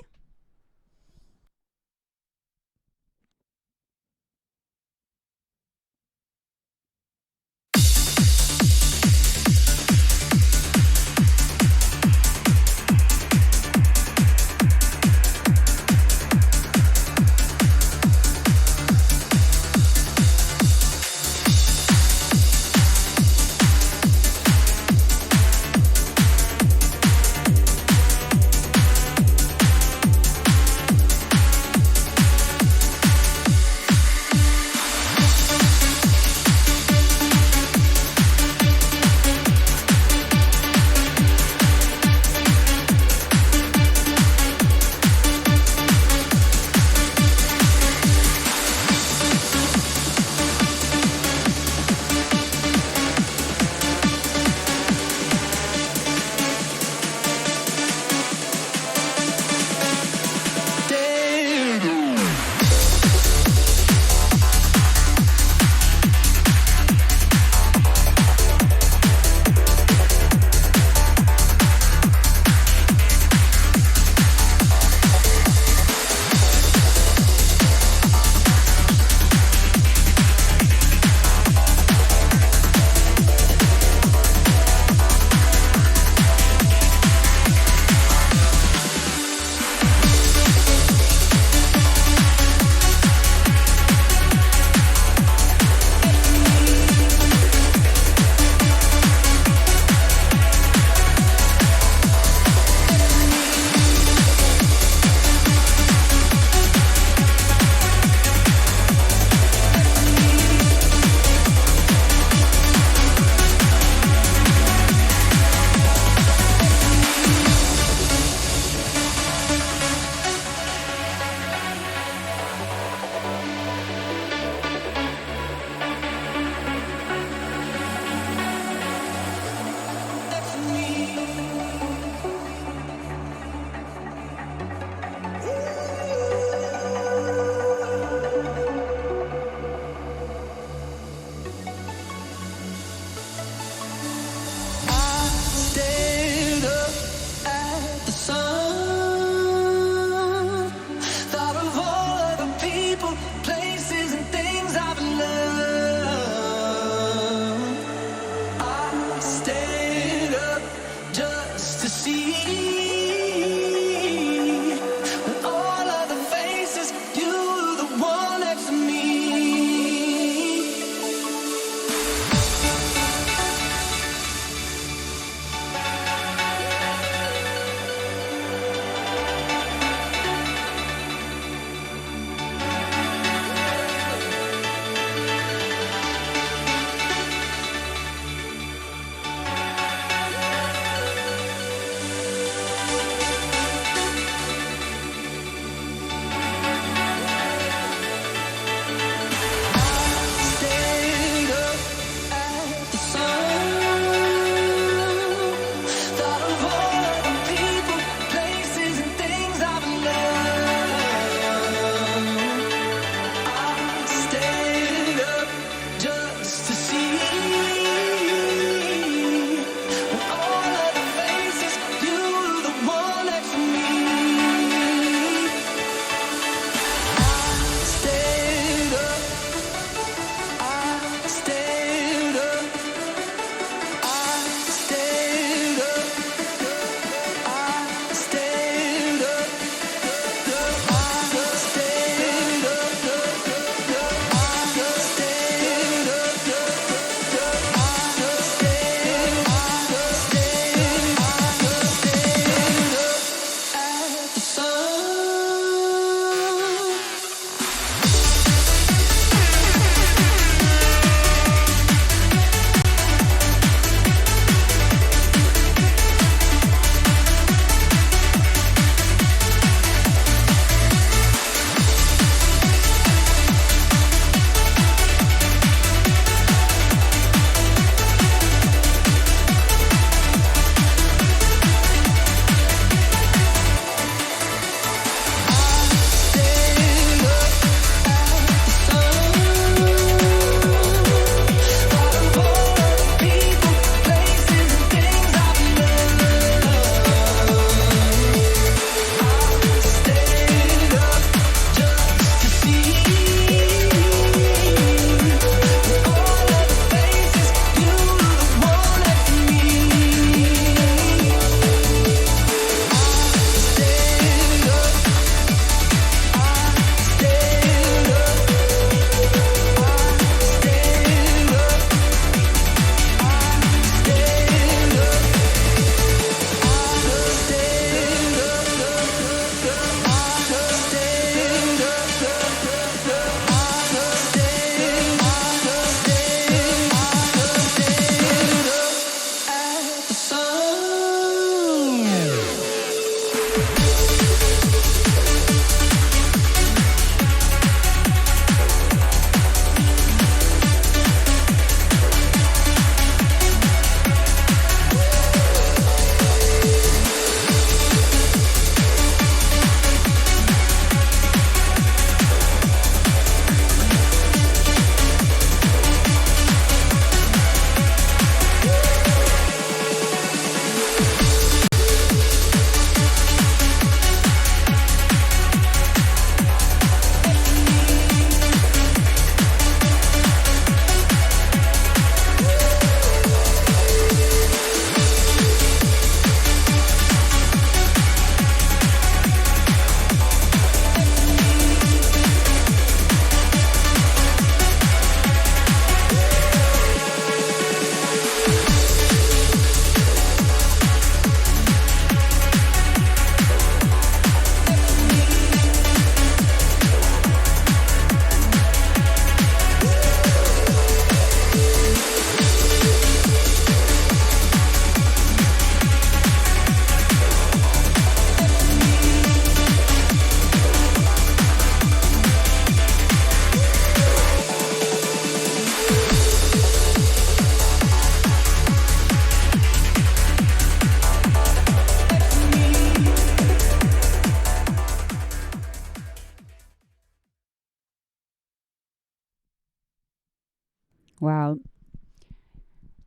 Wow.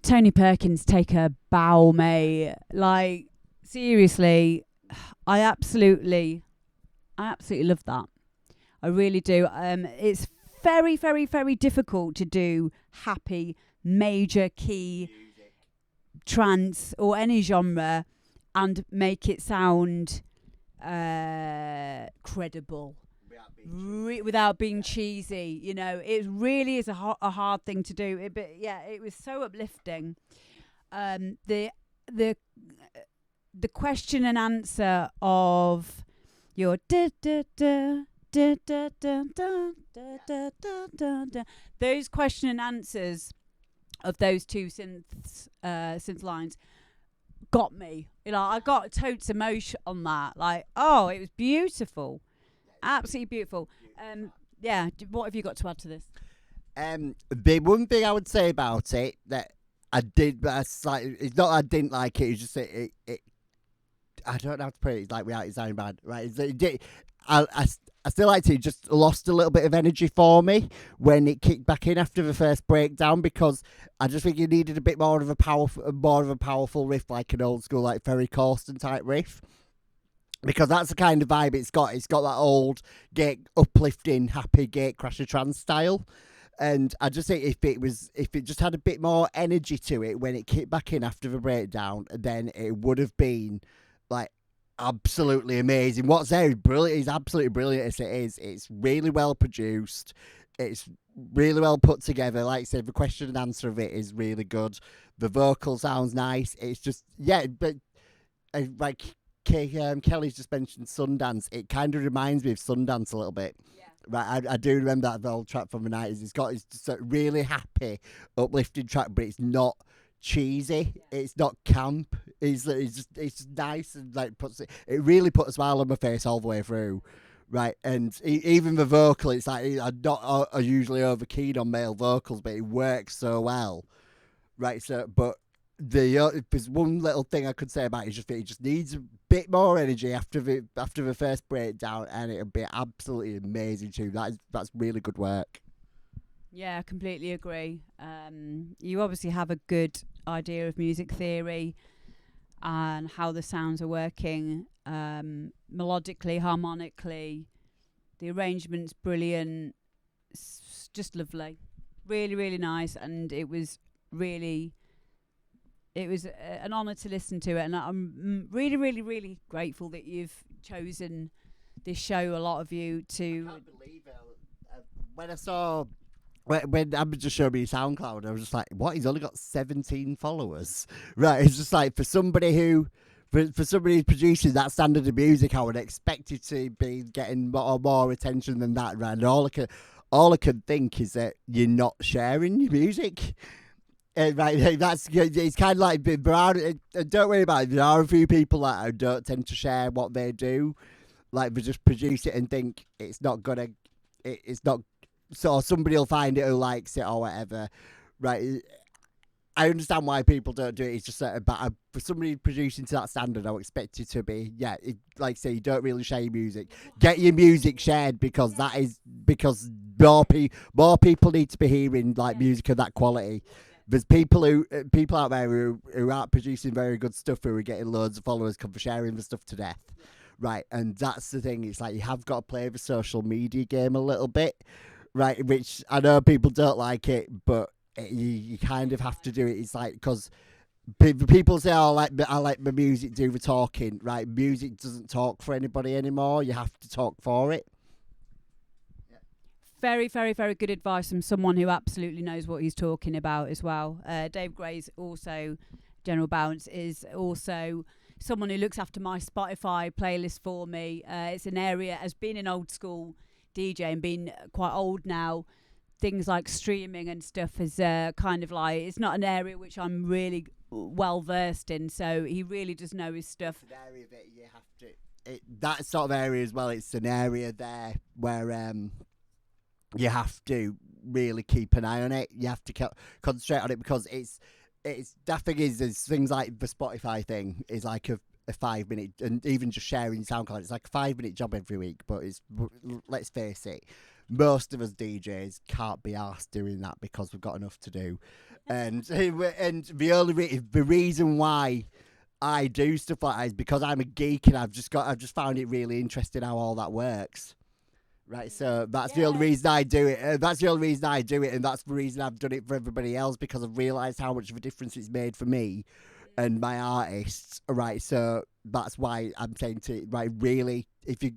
Tony Perkins, take a bow, mate. Like, seriously, I absolutely love that. I really do. It's very, very, very difficult to do happy, major key trance or any genre and make it sound credible without being cheesy. You know, it really is a hard thing to do. But yeah, it was so uplifting. The question and answer of your da da da da da da da da da da da, those question and answers of those two synth lines got me. You know, I got totes emotion on that. Like, oh, it was beautiful, absolutely beautiful. Yeah. What have you got to add to this? The one thing I would say about it that I did, but it's not that I didn't like it. It's just it I don't know how to put it. It's like without it sounding bad, right? I still liked it. It just lost a little bit of energy for me when it kicked back in after the first breakdown, because I just think it needed a bit more of a powerful riff, like an old school, like Ferry Corsten type riff. Because that's the kind of vibe it's got. It's got that old gate uplifting, happy gate crasher trance style. And I just think if it just had a bit more energy to it when it kicked back in after the breakdown, then it would have been like absolutely amazing. What's there is brilliant. It's absolutely brilliant as it is. It's really well produced. It's really well put together. Like I said, the question and answer of it is really good. The vocal sounds nice. It's just, yeah, but like Kelly's just mentioned Sundance. It kind of reminds me of Sundance a little bit. Yeah. Right, I do remember that old track from the 90s. It's just a really happy, uplifting track, but it's not cheesy. Yeah. It's not camp. It's just nice and like it really puts a smile on my face all the way through. Right, and even the vocal, it's like I'm not usually over keen on male vocals, but it works so well. Right, so but there's one little thing I could say about it, is it just needs a bit more energy after the first breakdown, and it'll be absolutely amazing too. That's really good work. Yeah, I completely agree. You obviously have a good idea of music theory and how the sounds are working, melodically, harmonically. The arrangement's brilliant. It's just lovely. Really, really nice. And it was an honour to listen to it. And I'm really, really, really grateful that you've chosen this show, a lot of you, to... I can't believe it. When I saw... When Amber just showed me SoundCloud, I was just like, what? He's only got 17 followers. Right, it's just like, for somebody who's producing that standard of music, I would expect it to be getting more attention than that, right? And all I can think is that you're not sharing your music. Right, it's kind of like, don't worry about it, there are a few people that don't tend to share what they do. Like, they just produce it and think it's not so somebody will find it who likes it or whatever, right? I understand why people don't do it. It's just that, but for somebody producing to that standard, I would expect it to be, like say, you don't really share your music. Get your music shared, because more people need to be hearing like music of that quality. There's people out there who aren't producing very good stuff, who are getting loads of followers for sharing the stuff to death, right? And that's the thing. It's like you have got to play the social media game a little bit. Right, which I know people don't like it, but you kind of have to do it. It's like, because people say, I like my music do the talking. Right, music doesn't talk for anybody anymore. You have to talk for it. Yeah. Very, very, very good advice from someone who absolutely knows what he's talking about as well. Dave Gray's also, General Bounce, is also someone who looks after my Spotify playlist for me. It's an area, as being an old school DJ and being quite old now, things like streaming and stuff is kind of like, it's not an area which I'm really well versed in, so he really does know his stuff. It's an area that you have to, that sort of area as well, it's an area there where you have to really keep an eye on it. You have to concentrate on it, because it's that thing is things like the Spotify thing is like a 5 minute, and even just sharing SoundCloud, it's like a 5 minute job every week. But let's face it, most of us DJs can't be asked doing that because we've got enough to do. And the reason why I do stuff like that is because I'm a geek and I've just found it really interesting how all that works. Right, so that's the only reason I do it. That's the only reason I do it, and that's the reason I've done it for everybody else, because I've realised how much of a difference it's made for me and my artists. Right, so that's why I'm saying to really, if you,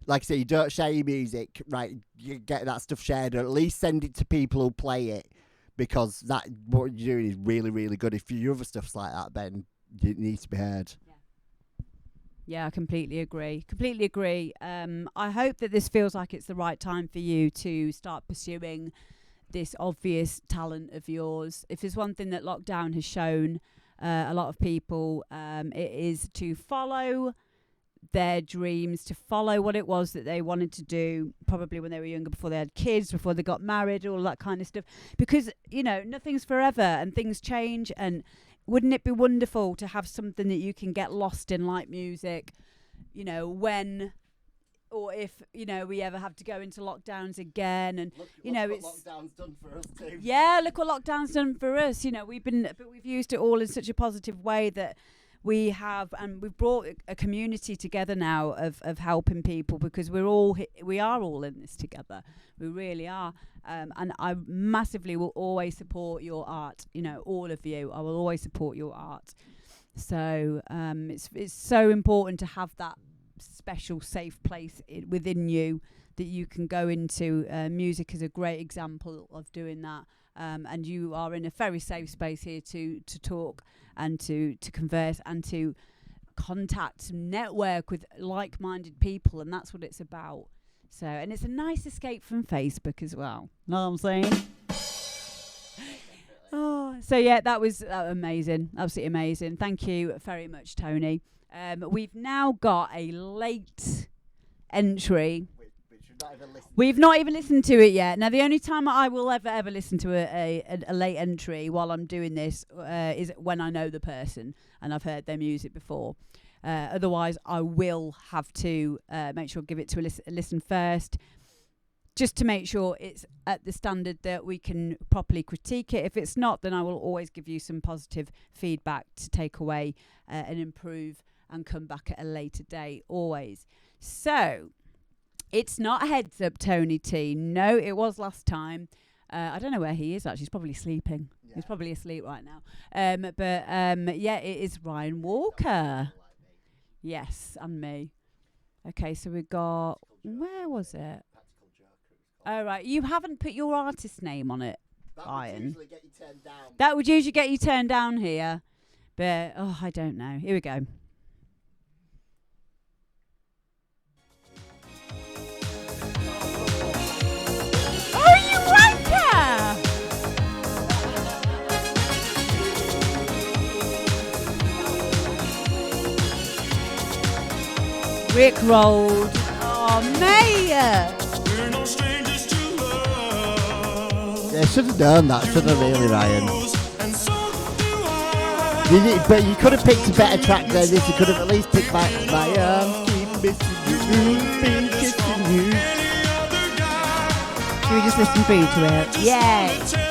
like I say, you don't share your music, right, you get that stuff shared, or at least send it to people who play it, because that what you're doing is really, really good. If your other stuff's like that, then it needs to be heard. Yeah, I completely agree. I hope that this feels like it's the right time for you to start pursuing this obvious talent of yours. If there's one thing that lockdown has shown a lot of people, it is to follow their dreams, to follow what it was that they wanted to do, probably when they were younger, before they had kids, before they got married, all that kind of stuff. Because, nothing's forever and things change, and wouldn't it be wonderful to have something that you can get lost in, like music, when or if, we ever have to go into lockdowns again. And, look it's what lockdown's done for us too. Yeah, look what lockdown's done for us. We've used it all in such a positive way that we've brought a community together now of helping people, because we are all in this together. We really are. And I massively will always support your art. All of you, I will always support your art. So it's so important to have that special safe place within you that you can go into. Music is a great example of doing that. And you are in a very safe space here to talk and to converse and to contact, network with like-minded people, and that's what it's about. So, and it's a nice escape from Facebook as well. Know what I'm saying? So yeah, that was amazing, absolutely amazing. Thank you very much, Tony. We've now got a late entry. We've not even listened to it yet. Now, the only time I will ever listen to a late entry while I'm doing this is when I know the person and I've heard their music before. Otherwise, I will have to make sure give it to a listen first, just to make sure it's at the standard that we can properly critique it. If it's not, then I will always give you some positive feedback to take away and improve and come back at a later date, always. So, it's not a heads up, Tony T. No, it was last time. I don't know where he is, actually. He's probably sleeping. Yeah. He's probably asleep right now. Yeah, it is Ryan Walker. Yes, and me. Okay, so we got... Where was it? Oh, right. You haven't put your artist name on it, Ryan. That would usually get you turned down. That would usually get you turned down here. But, I don't know. Here we go. Rick rolled. Oh, Mayor! Yeah, should have done that, shouldn't have really, Ryan? But you could have picked a better track than this. You could have at least picked my arms keep missing you, been kissing you. Should we just listen through to it? Yeah.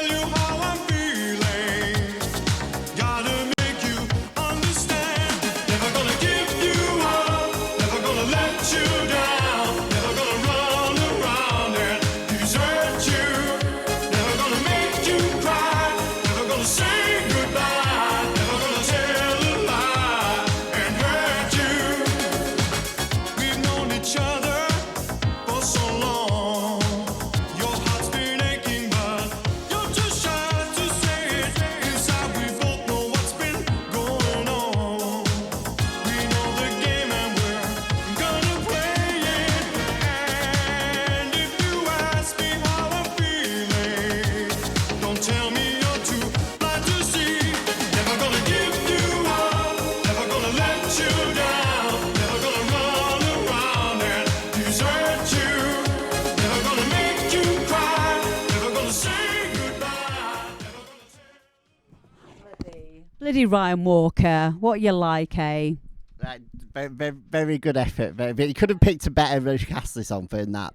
Bloody Ryan Walker, what you like, eh? Very, very, very good effort. But you could have picked a better Rick Astley song than that.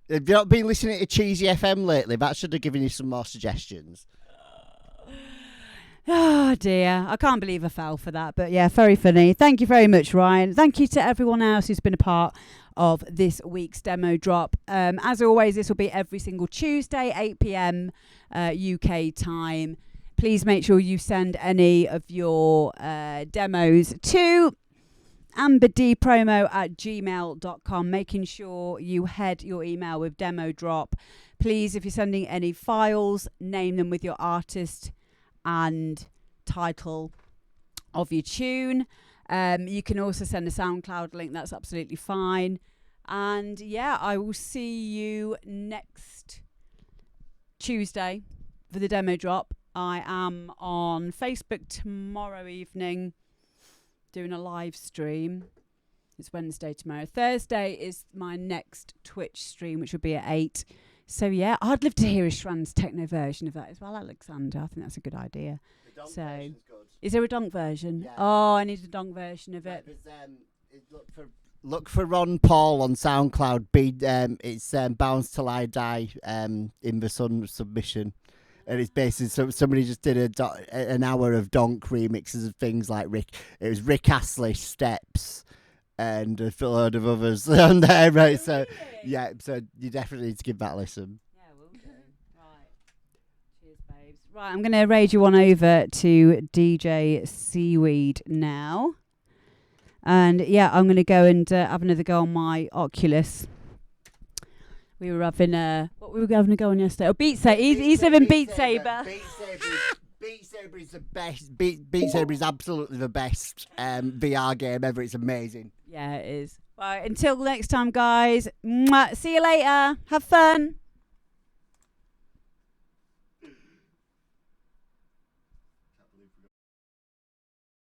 Have you not been listening to Cheesy FM lately? That should have given you some more suggestions. Oh dear, I can't believe I fell for that. But yeah, very funny. Thank you very much, Ryan. Thank you to everyone else who's been a part of this week's demo drop. As always, this will be every single Tuesday, 8 p.m. UK time. Please make sure you send any of your demos to amberdpromo@gmail.com, making sure you head your email with demo drop. Please, if you're sending any files, name them with your artist and title of your tune. You can also send a SoundCloud link. That's absolutely fine. And yeah, I will see you next Tuesday for the demo drop. I am on Facebook tomorrow evening doing a live stream. It's Wednesday tomorrow. Thursday is my next Twitch stream, which will be at 8. So yeah, I'd love to hear a Schranz techno version of that as well, Alexander. I think that's a good idea. The donk So, version's good. is there a donk version? Yeah. Oh, I need a donk version of it. Look for Ron Paul on SoundCloud. It's Bounce Till I Die in the Sun submission. And it's basically somebody just did an hour of donk remixes of things like Rick. It was Rick Astley, Steps, and a load of others on there, right? So Really? yeah, so you definitely need to give that a listen. Yeah, we'll do. Right. Cheers, babes. Right, I'm going to raid you on over to DJ Seaweed now. And yeah, I'm going to go and have another go on my Oculus. We were having what we were having a go on yesterday. Oh, Beat Saber. He's having Beat Saber. Beat Saber is the best. Beat Saber is absolutely the best VR game ever. It's amazing. Yeah, it is. Right, until next time, guys. Mwah. See you later. Have fun.